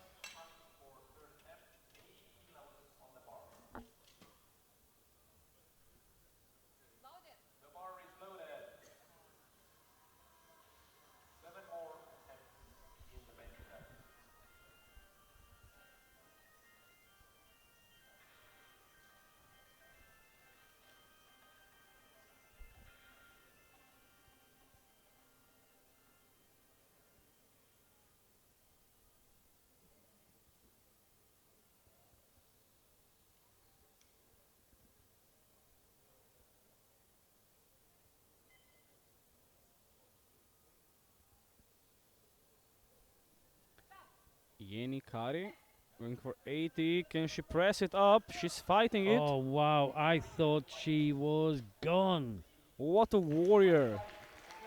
The bar is loaded. 7 more attempts in the bench press. Yeni Kari going for 80. Can she press it up? She's fighting it. Oh, wow. I thought she was gone. What a warrior.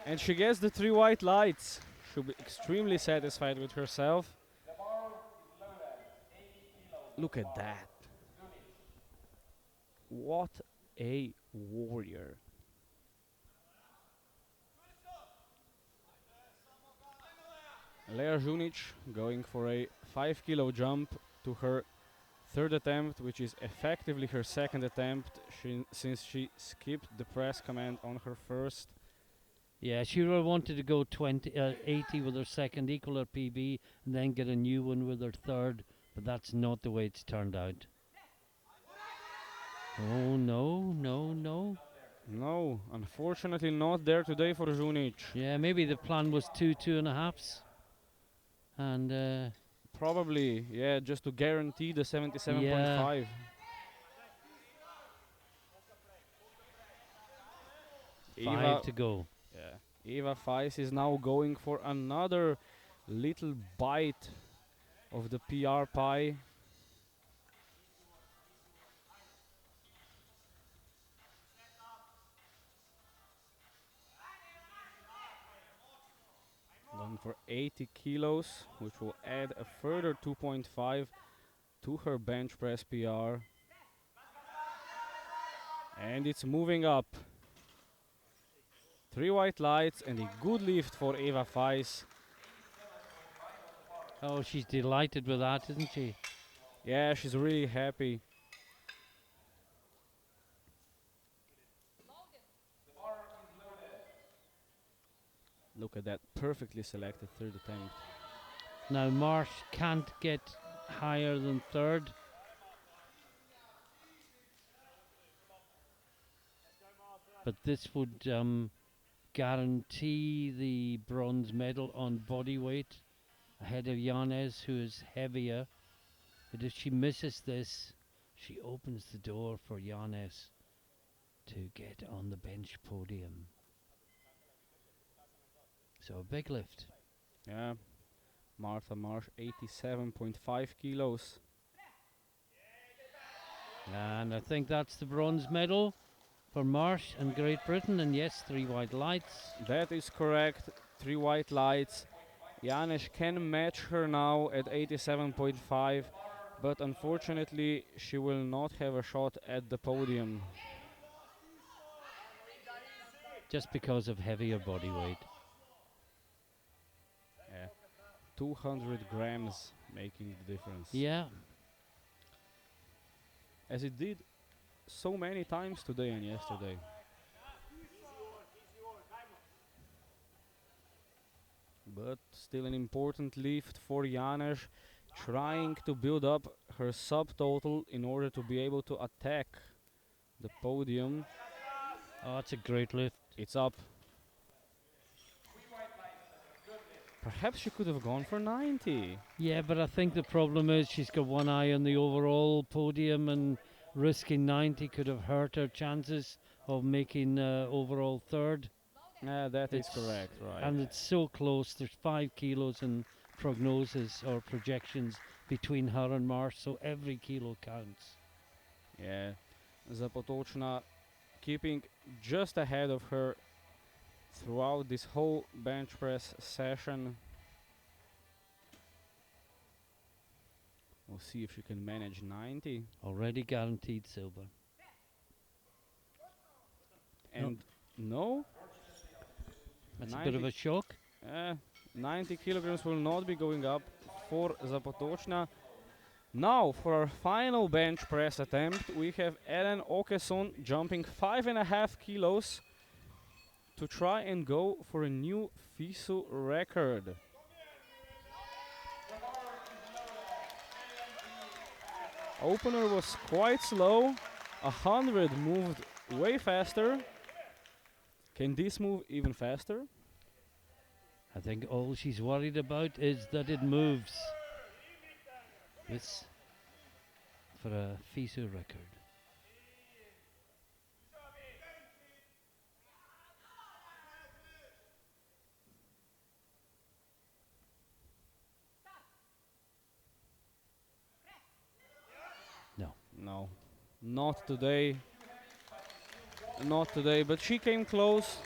And she gets the 3 white lights. She'll be extremely satisfied with herself. The bar is loaded. 80 kilos. Look at that. What a warrior. Lea Junic going for a 5 kilo jump to her third attempt, which is effectively her second attempt since she skipped the press command on her first. Yeah, she would have wanted to go 80 with her second, equal her PB, and then get a new one with her third, but that's not the way it's turned out. Oh, no, no, no. No, unfortunately not there today for Junic. Yeah, maybe the plan was 2.5s. And, Probably, yeah, just to guarantee the 77.5. Five to go. Yeah. Eva Feis is now going for another little bite of the PR pie. Going for 80 kilos, which will add a further 2.5 to her bench press PR. And it's moving up. 3 white lights and a good lift for Eva Feis. Oh, she's delighted with that, isn't she? Yeah, she's really happy. Look at that perfectly selected third attempt. Now, Marsh can't get higher than third. But this would guarantee the bronze medal on body weight ahead of Yanez, who is heavier. But if she misses this, she opens the door for Yanez to get on the bench podium. So a big lift. Yeah. Martha Marsh, 87.5 kilos. And I think that's the bronze medal for Marsh and Great Britain. And yes, 3 white lights. That is correct. 3 white lights. Janes can match her now at 87.5, but unfortunately she will not have a shot at the podium. Just because of heavier body weight. Yeah. 200 grams making the difference. Yeah. As it did so many times today and yesterday. But still an important lift for Janes, trying to build up her subtotal in order to be able to attack the podium. Oh, that's a great lift. It's up. Perhaps she could have gone for 90. Yeah, but I think the problem is she's got one eye on the overall podium, and risking 90 could have hurt her chances of making overall third. That is It's correct, right. And it's so close. There's 5 kilos in prognosis or projections between her and Marsh, so every kilo counts. Yeah, Zapotočna keeping just ahead of her throughout this whole bench press session. We'll see if she can manage 90. Already guaranteed silver. And no, That's a bit of 90 a shock. 90 kilograms will not be going up for Zapotočna. Now, for our final bench press attempt, we have Ellen Åkesson jumping 5.5 kilos to try and go for a new FISU record. Opener was quite slow. 100 moved way faster. Can this move even faster? I think all she's worried about is that it moves. This for a FISU record. No. No, not today. Not today, but she came close.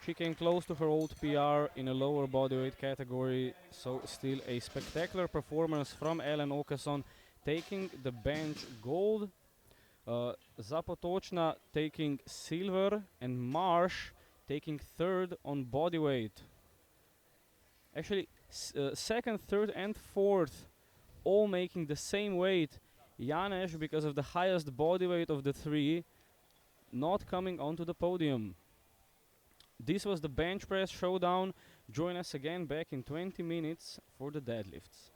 She came close to her old PR in a lower bodyweight category, so still a spectacular performance from Ellen Åkesson, taking the bench gold. Zapotočna taking silver, and Marsh taking third on bodyweight. Actually, second, third, and fourth all making the same weight. Janes, because of the highest bodyweight of the three, not coming onto the podium. This was the bench press showdown. Join us again back in 20 minutes for the deadlifts.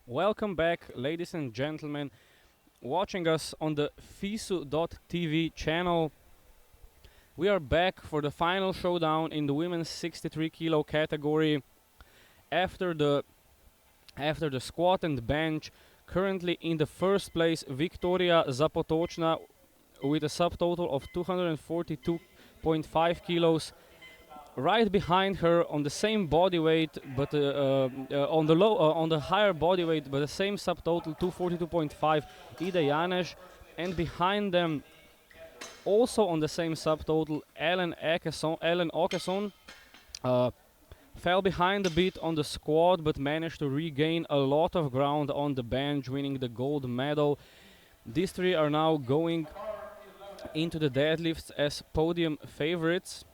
Welcome back, ladies and gentlemen, watching us on the FISU.tv channel. We are back for the final showdown in the women's 63 kilo category. After the squat and bench, currently in the first place, Victoria Zapotočna with a subtotal of 242.5 kilos. Right behind her on the same body weight, but on the higher body weight, but the same subtotal 242.5, Ida Janes, and behind them, also on the same subtotal, Ellen Åkesson. Fell behind a bit on the squat, but managed to regain a lot of ground on the bench, winning the gold medal. These three are now going into the deadlifts as podium favorites.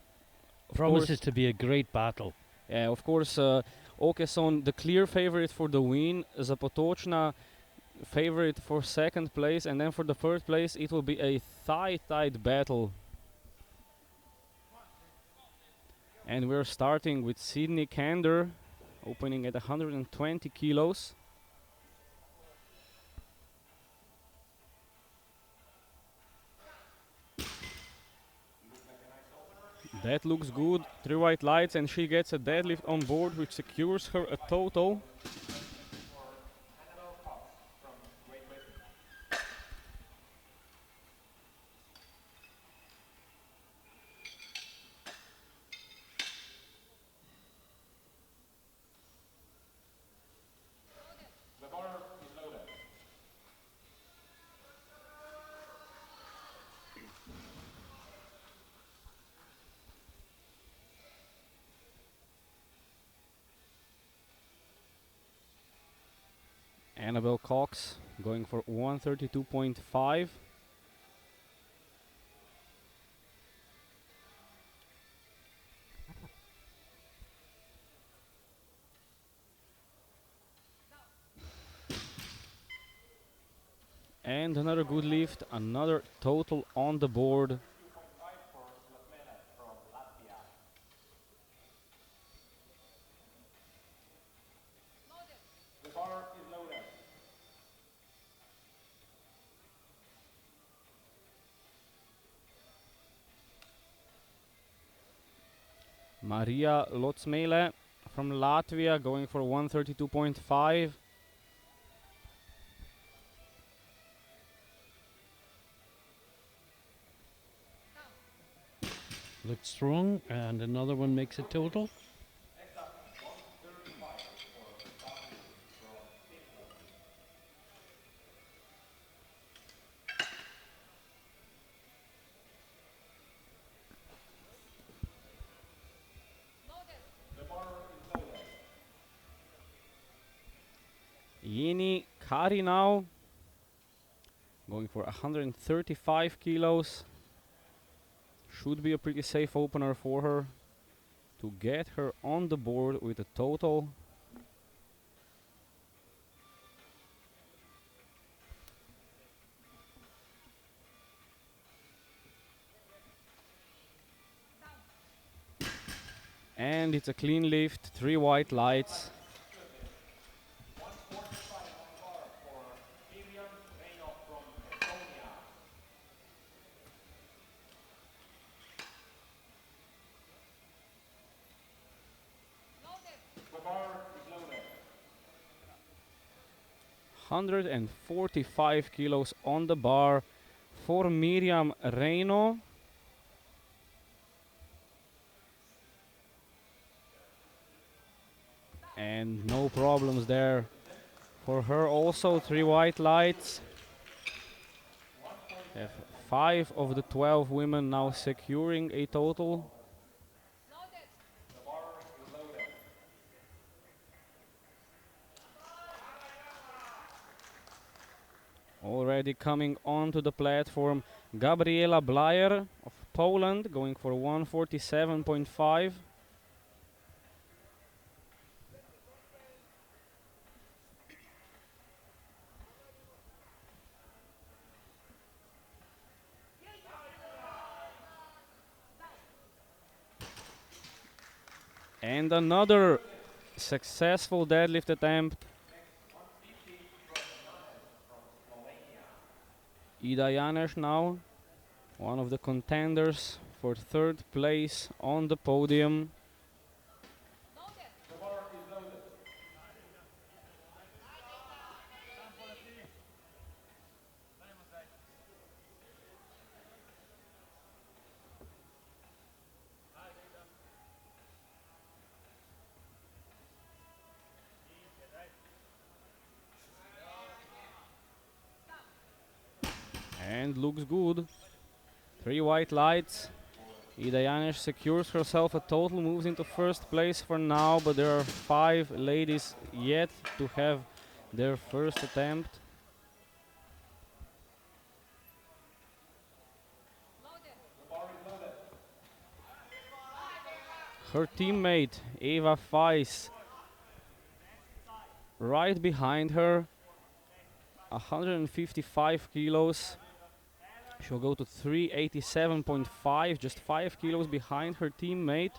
Promises to be a great battle. Yeah, of course, Åkesson, the clear favorite for the win. Zapotočna, favorite for second place. And then for the third place, it will be a tight battle. And we're starting with Sydney Kander, opening at 120 kilos. That looks good. 3 white lights, and she gets a deadlift on board, which secures her a total. The bar is loaded. Annabelle Cox going for 132.5. And another good lift, another total on the board. 2.5 for Slatmena from Latvia. The bar is loaded. Maria Lotsmele from Latvia going for 132.5. Looks strong, and another one makes a total. Yini Kari now going for 135 kilos. Should be a pretty safe opener for her to get her on the board with a total. And it's a clean lift, 3 white lights. The bar is loaded. 145 kilos on the bar for Miriam Reino. And no problems there for her also. 3 white lights. Have 5 of the 12 women now securing a total. The bar is loaded. Already coming onto the platform, Gabriela Blajer of Poland, going for 147.5. And another successful deadlift attempt. Ida Janeš now, one of the contenders for third place on the podium. And looks good. 3 white lights. Ida Janeš secures herself a total, moves into first place for now, but there are 5 ladies yet to have their first attempt. Her teammate Eva Feis right behind her, 155 kilos. She'll go to 387.5, just 5 kilos behind her teammate.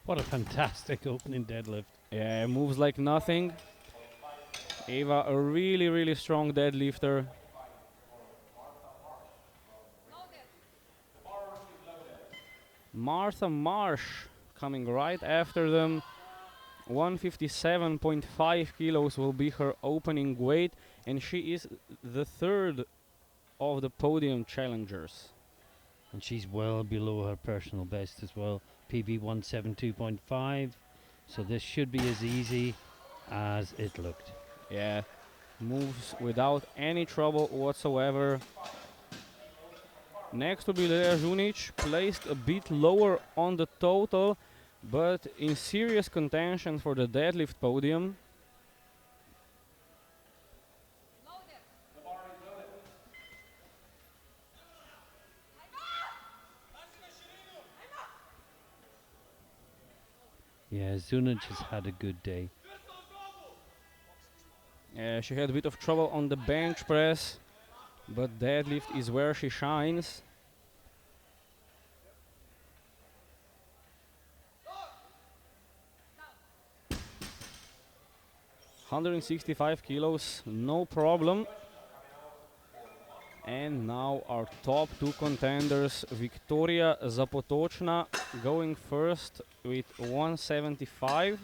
What a fantastic opening deadlift. Yeah, moves like nothing. Eva, a really, really strong deadlifter. Martha Marsh coming right after them. 157.5 kilos will be her opening weight, and she is the third of the podium challengers. And she's well below her personal best as well. PB 172.5. So this should be as easy as it looked. Yeah, moves without any trouble whatsoever. Next will be Lea Žunić, placed a bit lower on the total, but in serious contention for the deadlift podium. Yeah, Žunić has had a good day. She had a bit of trouble on the bench press, but deadlift is where she shines. ...165 kilos, no problem. And now our top 2 contenders, Viktoria Zapotočna going first with 175.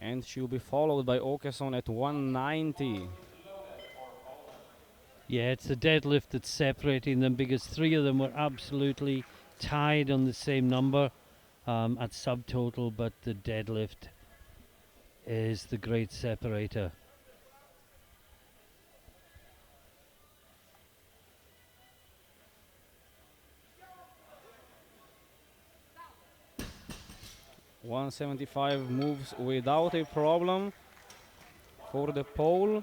And she'll be followed by Åkesson at 190. Yeah, it's the deadlift that's separating them because 3 of them were absolutely tied on the same number at subtotal, but the deadlift is the great separator. ...175 moves without a problem for the pole.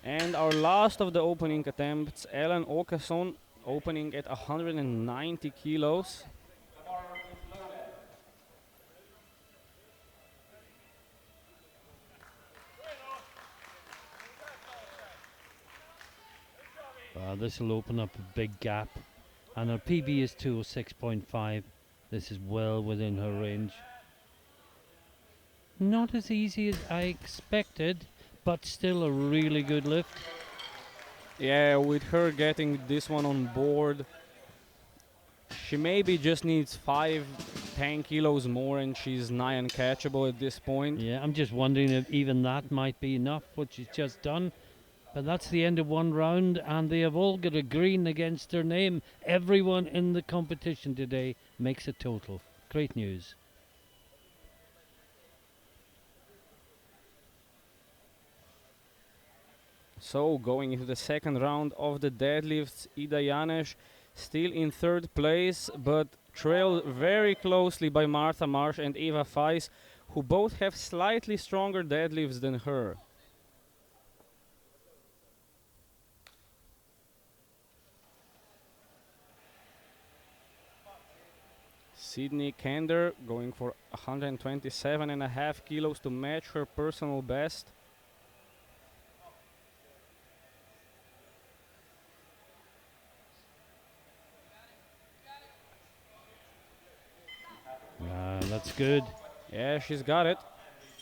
And our last of the opening attempts, Ellen Åkesson, opening at 190 kilos. This will open up a big gap. And her PB is 206.5. This is well within her range. Not as easy as I expected, but still a really good lift. Yeah, with her getting this one on board, she maybe just needs 5-10 kilos more and she's nigh uncatchable at this point. Yeah, I'm just wondering if even that might be enough, what she's just done. But that's the end of one round, and they have all got a green against their name. Everyone in the competition today makes a total. Great news. So going into the second round of the deadlifts, Ida Janeš still in third place, but trailed very closely by Martha Marsh and Eva Feis, who both have slightly stronger deadlifts than her. Sydney Kander going for 127.5 kilos to match her personal best. That's good. Yeah, she's got it.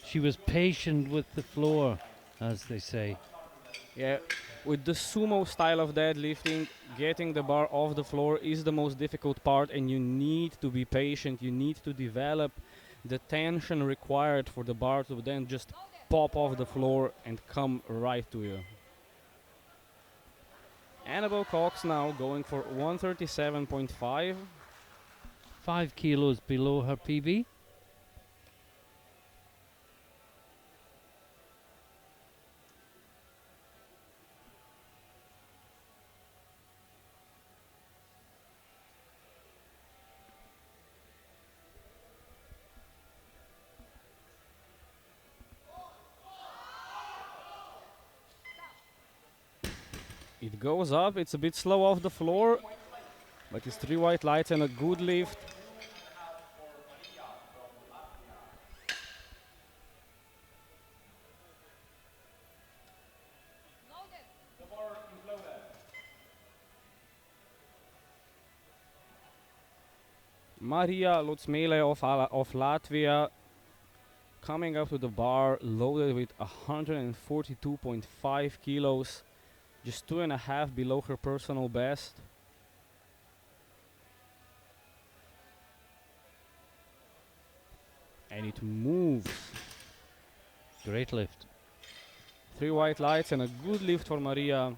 She was patient with the floor, as they say. Yeah, with the sumo style of deadlifting, getting the bar off the floor is the most difficult part, and you need to be patient. You need to develop the tension required for the bar to then just pop off the floor and come right to you. Annabelle Cox now going for 137.5. 5 kilos below her PB. It goes up, it's a bit slow off the floor, but it's 3 white lights and a good lift. Maria Lotsmele of Latvia coming up to the bar loaded with 142.5 kilos, just 2.5 below her personal best. And it moves. Great lift. 3 white lights and a good lift for Maria.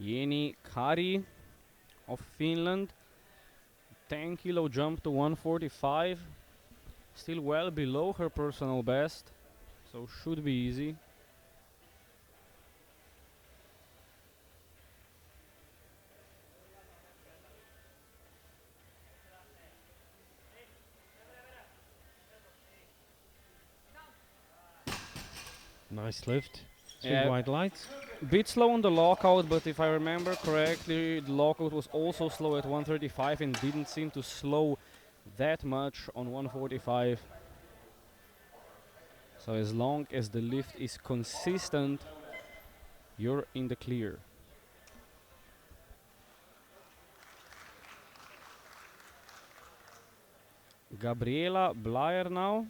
Jenny Kari of Finland, 10 kilo jump to 145, still well below her personal best, so should be easy. Nice lift. 3 Yeah. white lights. Bit slow on the lockout, but if I remember correctly, the lockout was also slow at 135 and didn't seem to slow that much on 145. So as long as the lift is consistent, you're in the clear. Gabriela Blair now.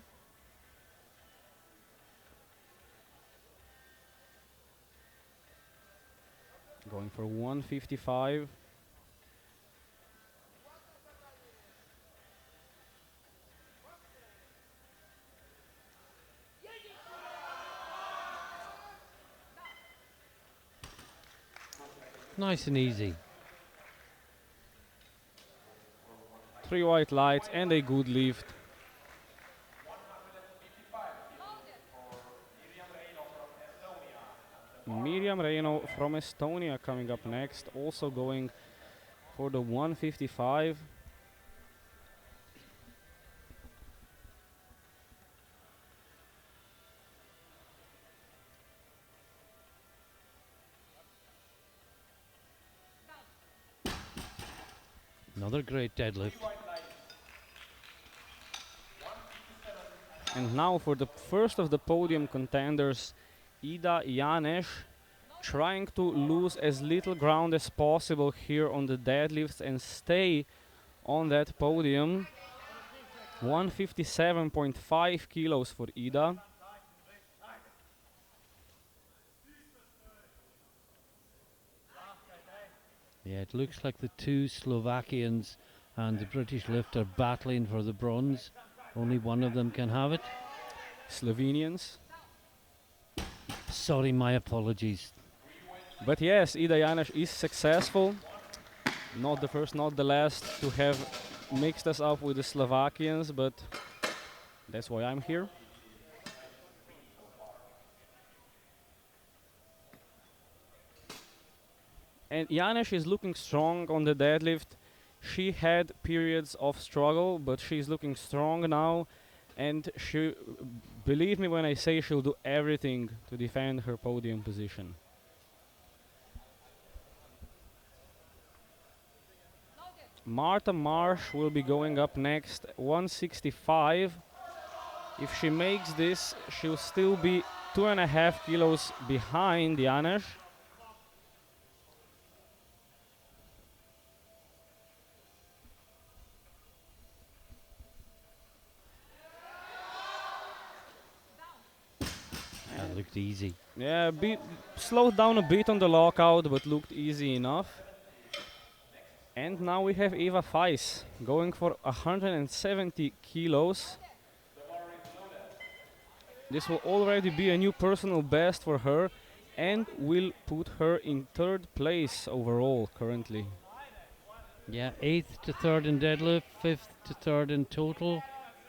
Going for 155. Nice and easy. 3 white lights and a good lift. Miriam Reino from Estonia coming up next, also going for the 155. Another great deadlift. And now for the first of the podium contenders, Ida Janes, trying to lose as little ground as possible here on the deadlifts and stay on that podium. 157.5 kilos for Ida. Yeah, it looks like the two Slovakians and the British lift are battling for the bronze. Only one of them can have it. Slovenians. Sorry, my apologies. But yes, Ida Janes is successful. Not the first, not the last to have mixed us up with the Slovakians, but that's why I'm here. And Janes is looking strong on the deadlift. She had periods of struggle, but she's looking strong now. And she, believe me when I say she'll do everything to defend her podium position. Marta Marsh will be going up next, 165. If she makes this, she'll still be 2.5 kilos behind Janes. That looked easy. Yeah, slowed down a bit on the lockout, but looked easy enough. And now we have Eva Feis going for 170 kilos. This will already be a new personal best for her and will put her in 3rd place overall currently. Yeah, 8th to 3rd in deadlift, 5th to 3rd in total,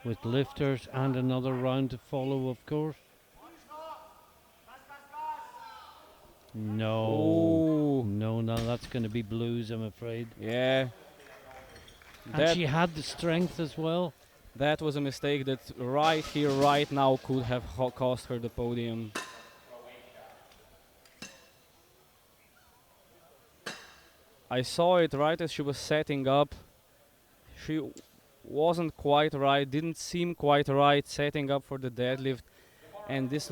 with lifters and another round to follow, of course. No. Oh, No, that's going to be blues, I'm afraid. yeah. And she had the strength as well. That was a mistake that right here, right now could have cost her the podium. I saw it right as she was setting up. She wasn't quite right, didn't seem quite right setting up for the deadlift. And this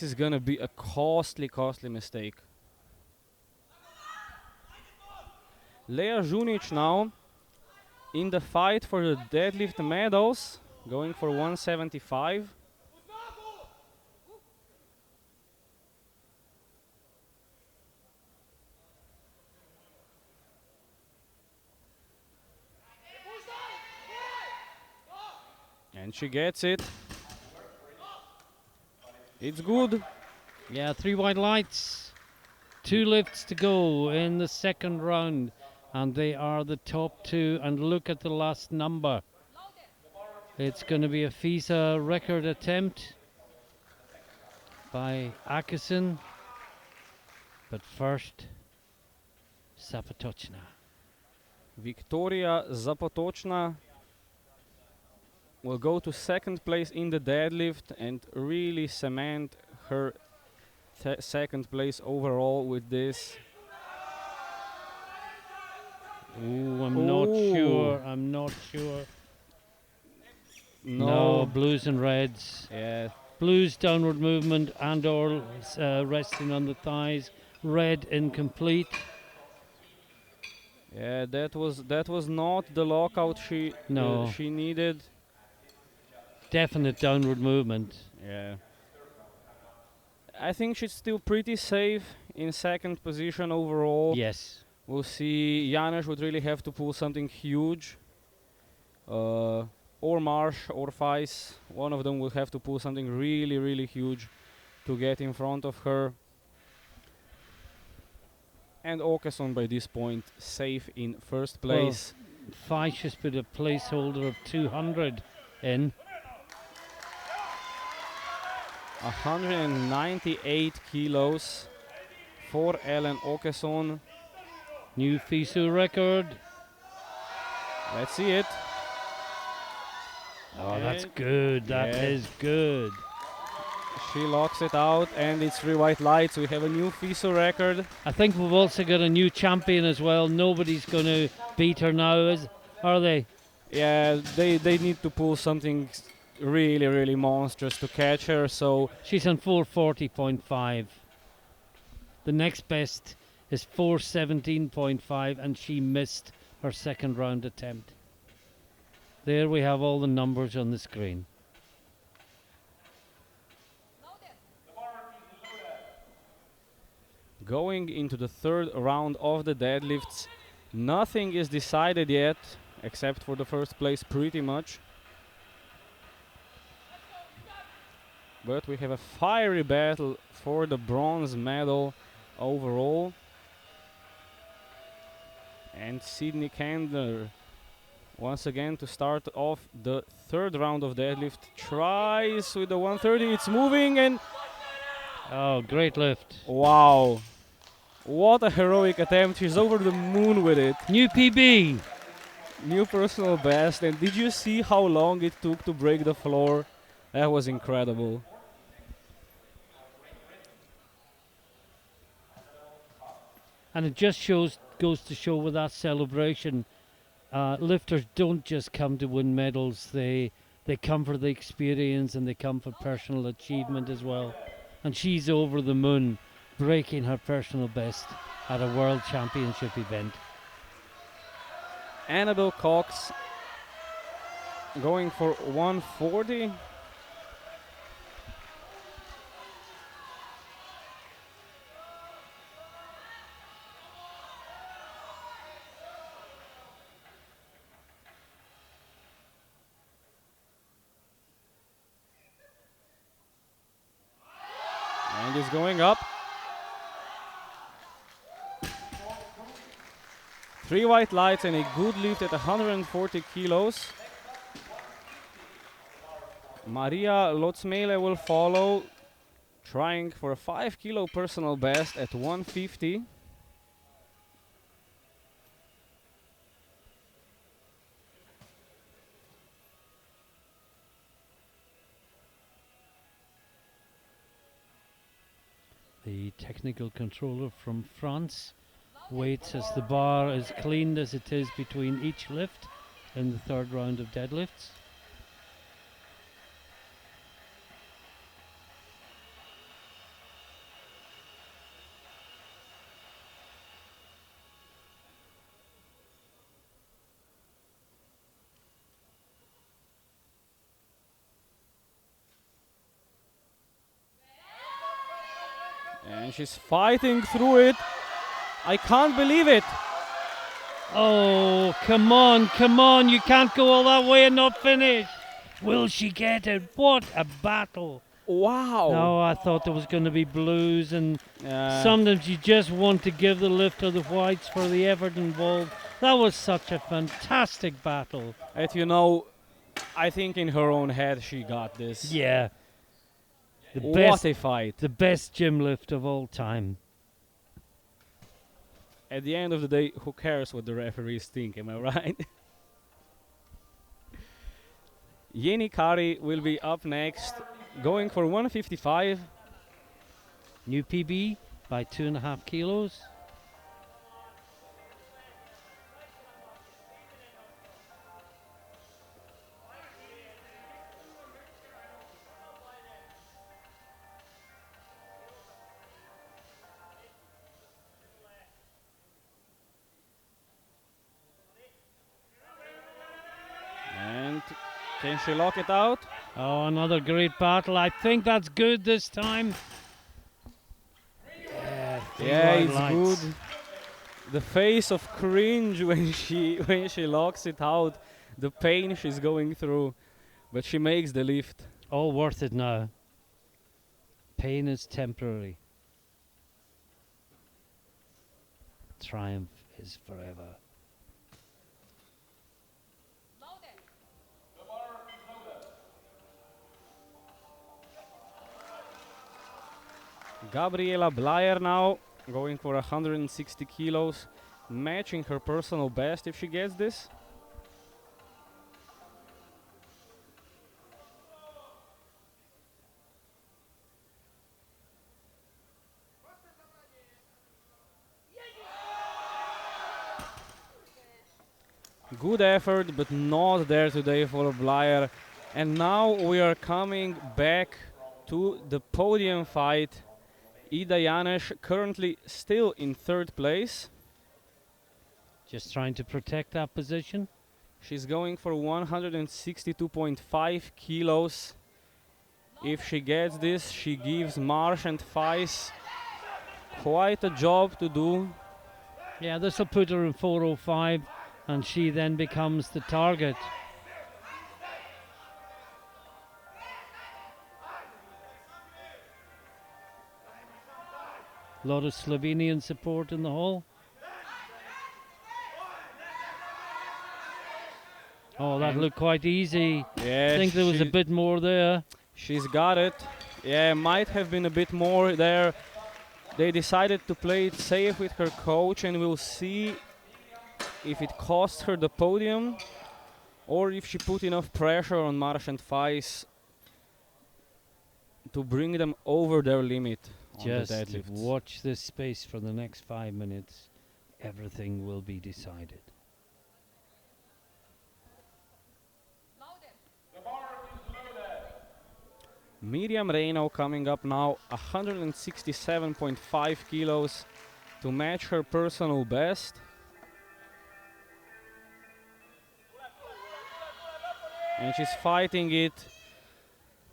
is gonna be a costly mistake. Lea Žunić now in the fight for the deadlift medals, going for 175. And she gets it. It's good. Yeah, 3 white lights. 2 lifts to go in the 2nd round. And they are the top 2. And look at the last number. It's going to be a FISU record attempt by Akison. But first, Zapotocna. Victoria Zapotocna will go to 2nd place in the deadlift and really cement her 2nd place overall with this. Ooh, I'm not sure. No, blues and reds. Yeah. Blues downward movement and or resting on the thighs. Red incomplete. Yeah, that was not the lockout she needed. Definite downward movement. Yeah. I think she's still pretty safe in 2nd position overall. Yes. We'll see. Janes would really have to pull something huge. Or Marsh or Feis. One of them will have to pull something really huge to get in front of her. And Åkesson by this point safe in 1st place. Well, Feis just put a placeholder of 200 in. 198 kilos for Ellen Åkesson. New FISU record. Let's see it. Oh, that's good. That is good. She locks it out, and it's 3 white lights. We have a new FISU record. I think we've also got a new champion as well. Nobody's going to beat her now, are they? Yeah, they need to pull something really monstrous to catch her. So she's on 440.5. The next best is 417.5, and she missed her 2nd round attempt. There we have all the numbers on the screen. Going into the 3rd round of the deadlifts, nothing is decided yet, except for the 1st place pretty much. But we have a fiery battle for the bronze medal overall. And Sydney Candler once again to start off the third round of deadlift. Tries with the 130. It's moving and Oh, great lift. wow. What a heroic attempt. She's over the moon with it. New PB. New personal best. And did you see how long it took to break the floor? That was incredible. And it just goes to show with that celebration, lifters don't just come to win medals. They come for the experience and they come for personal achievement as well. And she's over the moon, breaking her personal best at a World Championship event. Annabelle Cox going for 140. And is going up. 3 white lights and a good lift at 140 kilos. Maria Lotsmele will follow, trying for a 5 kilo personal best at 150. The technical controller from France waits as the bar is cleaned as it is between each lift in the third round of deadlifts. And she's fighting through it. I can't believe it. Oh, come on, you can't go all that way and not finish. Will she get it? What a battle. Wow. No, I thought there was going to be blues, and Yeah. sometimes you just want to give the lift to the whites for the effort involved. That was such a fantastic battle. And you know, I think in her own head she got this. Yeah. What a fight. The best gym lift of all time. At the end of the day, who cares what the referees think, am I right? Yeni Kari will be up next, going for 155. New PB by 2.5 kilos. And can she lock it out? Oh, another great battle. I think that's good this time. Yeah, white it's lights. good. The face of cringe when she locks it out, the pain she's going through, but she makes the lift. All worth it now. Pain is temporary. Triumph is forever. Gabriela Blyer now going for 160 kilos, matching her personal best if she gets this. Good effort, but not there today for Blyer. And now we are coming back to the podium fight. Ida Janes currently still in third place. Just trying to protect that position. She's going for 162.5 kilos. If she gets this, she gives Marsh and Feiss quite a job to do. Yeah, this will put her in 405, and she then becomes the target. A lot of Slovenian support in the hall. Oh, that And looked quite easy. yeah, I think there was a bit more there. she's got it. Yeah, might have been a bit more there. They decided to play it safe with her coach, and we'll see if it cost her the podium or if she put enough pressure on Marsh and Fais to bring them over their limit on the Just deadlifts. watch this space for the next 5 minutes. Everything will be decided. The bar is loaded. Miriam Reino coming up now, 167.5 kilos to match her personal best. And she's fighting it.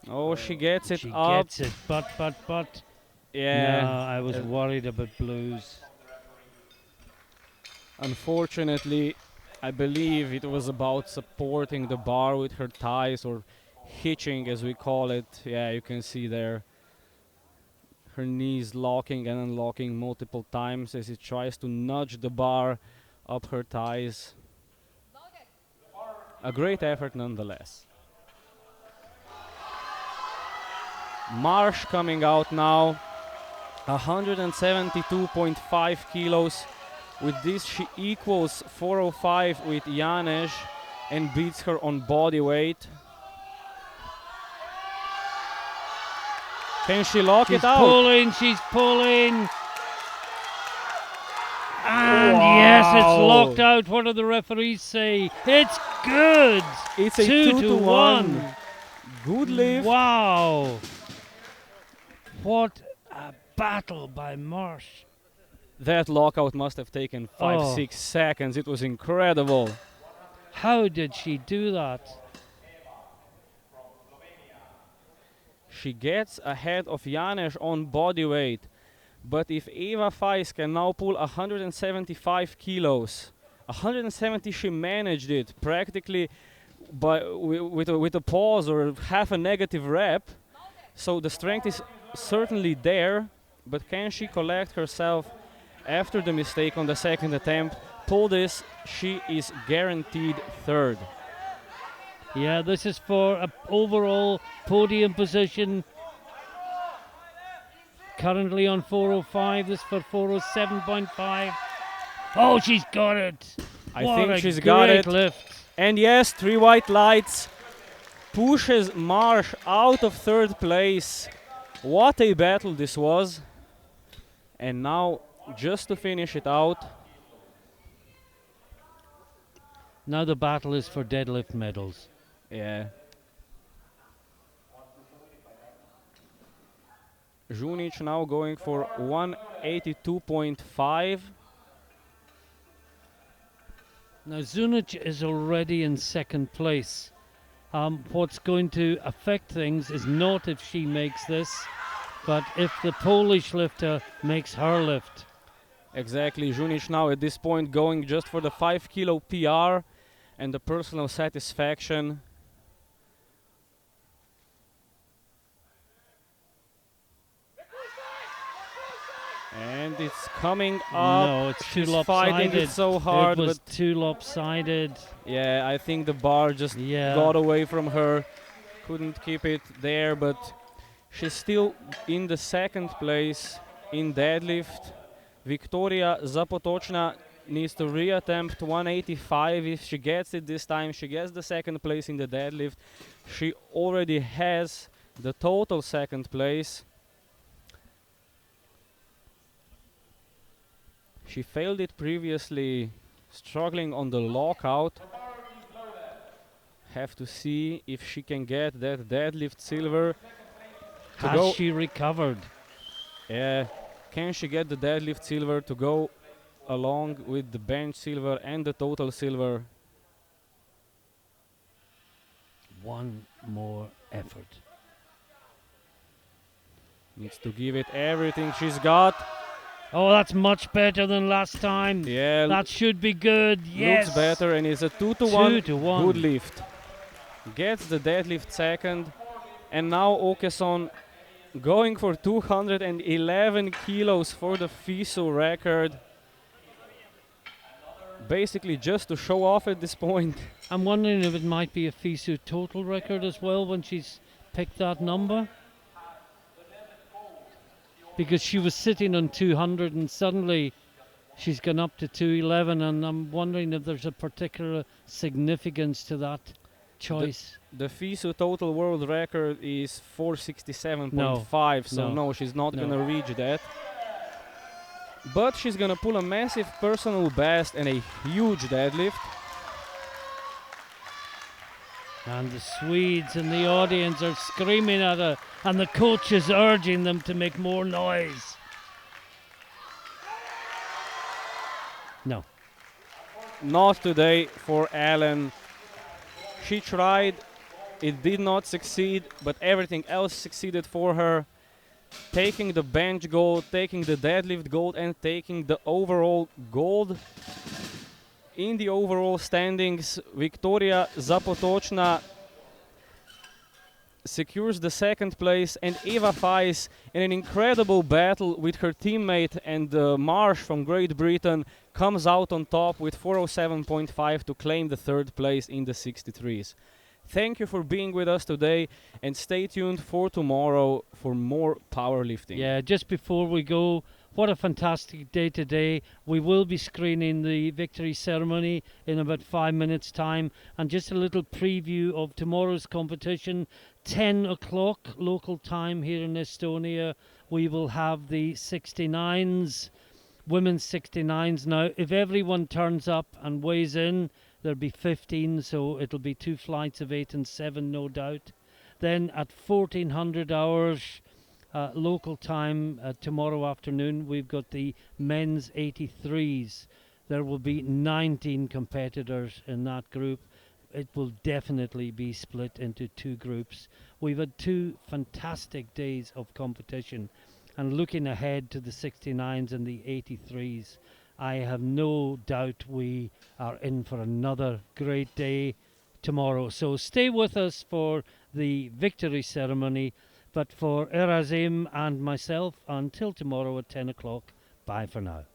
Oh, she gets it She up. gets it, but. Yeah. No, I was Uh, worried about blues. Unfortunately, I believe it was about supporting the bar with her thighs, or hitching as we call it. Yeah, you can see there her knees locking and unlocking multiple times as it tries to nudge the bar up her thighs. A great effort nonetheless. Marsh coming out now, 172.5 kilos. With this, she equals 405 with Janes and beats her on body weight. Can she lock She's it out? pulling, she's pulling. And yes, it's Wow. locked out. What do the referees say? It's good. It's a 2 2 to to 1. 1. Good lift. Wow. What a battle by Marsh. That lockout must have taken 5-6 Oh. seconds. It was incredible. How did she do that? She gets ahead of Janes on body weight. But if Eva Fais can now pull 175 kilos, 170 she managed it practically with a pause or half a negative rep. So the strength is certainly there, but can she collect herself after the mistake on the second attempt? Pull this, she is guaranteed third. Yeah, this is for an overall podium position. Currently on 405, this for 407.5. Oh, she's got it. I What think a she's got great it. lift. And yes, 3 white lights pushes Marsh out of third place. What a battle this was. And now, just to finish it out, Now the battle is for deadlift medals. yeah. Žunić now going for 182.5. Now Zunic is already in second place. What's going to affect things is not if she makes this, but if the Polish lifter makes her lift. Exactly, Žunić now at this point going just for the 5 kilo PR and the personal satisfaction. And it's coming up. No, it's too She's fighting it lopsided. so hard, It was but too lopsided. yeah, I think the bar just Yeah. got away from her. Couldn't keep it there, but she's still in the second place in deadlift. Victoria Zapotočna needs to reattempt 185. If she gets it this time, she gets the second place in the deadlift. She already has the total second place. She failed it previously, struggling on the lockout. Have to see if she can get that deadlift silver to go. Has she recovered? Yeah, can she get the deadlift silver to go along with the bench silver and the total silver? One more effort. Needs to give it everything she's got. Oh, that's much better than last time. Yeah, That should be good. Yes. looks better, and it's a 2 to 1. 2 to 1. Good lift. Gets the deadlift second, and now Åkesson going for 211 kilos for the FISU record. Basically just to show off at this point. I'm wondering if it might be a FISU total record as well when she's picked that number. Because she was sitting on 200 and suddenly she's gone up to 211, and I'm wondering if there's a particular significance to that choice. The FISU total world record is 467.5, No, so no, no, she's not no. gonna reach that. But she's gonna pull a massive personal best and a huge deadlift. And the Swedes in the audience are screaming at her, and the coach is urging them to make more noise. No. Not today for Ellen. She tried, it did not succeed, but everything else succeeded for her. Taking the bench gold, taking the deadlift gold, and taking the overall gold. In the overall standings, Viktoria Zapotočna secures the second place, and Eva Fais, in an incredible battle with her teammate and Marsh from Great Britain, comes out on top with 407.5 to claim the third place in the 63s. Thank you for being with us today, and stay tuned for tomorrow for more powerlifting. Yeah, just before we go, what a fantastic day today. We will be screening the victory ceremony in about 5 minutes' time, and just a little preview of tomorrow's competition. 10 o'clock local time here in Estonia, we will have the 69s, women's 69s. Now, if everyone turns up and weighs in, there'll be 15, so it'll be 2 flights of 8 and 7, no doubt. Then at 1400 hours local time tomorrow afternoon, we've got the men's 83s. There will be 19 competitors in that group. It will definitely be split into 2 groups. We've had 2 fantastic days of competition, and looking ahead to the 69s and the 83s, I have no doubt we are in for another great day tomorrow. So stay with us for the victory ceremony. But for Erazim and myself, until tomorrow at 10 o'clock, bye for now.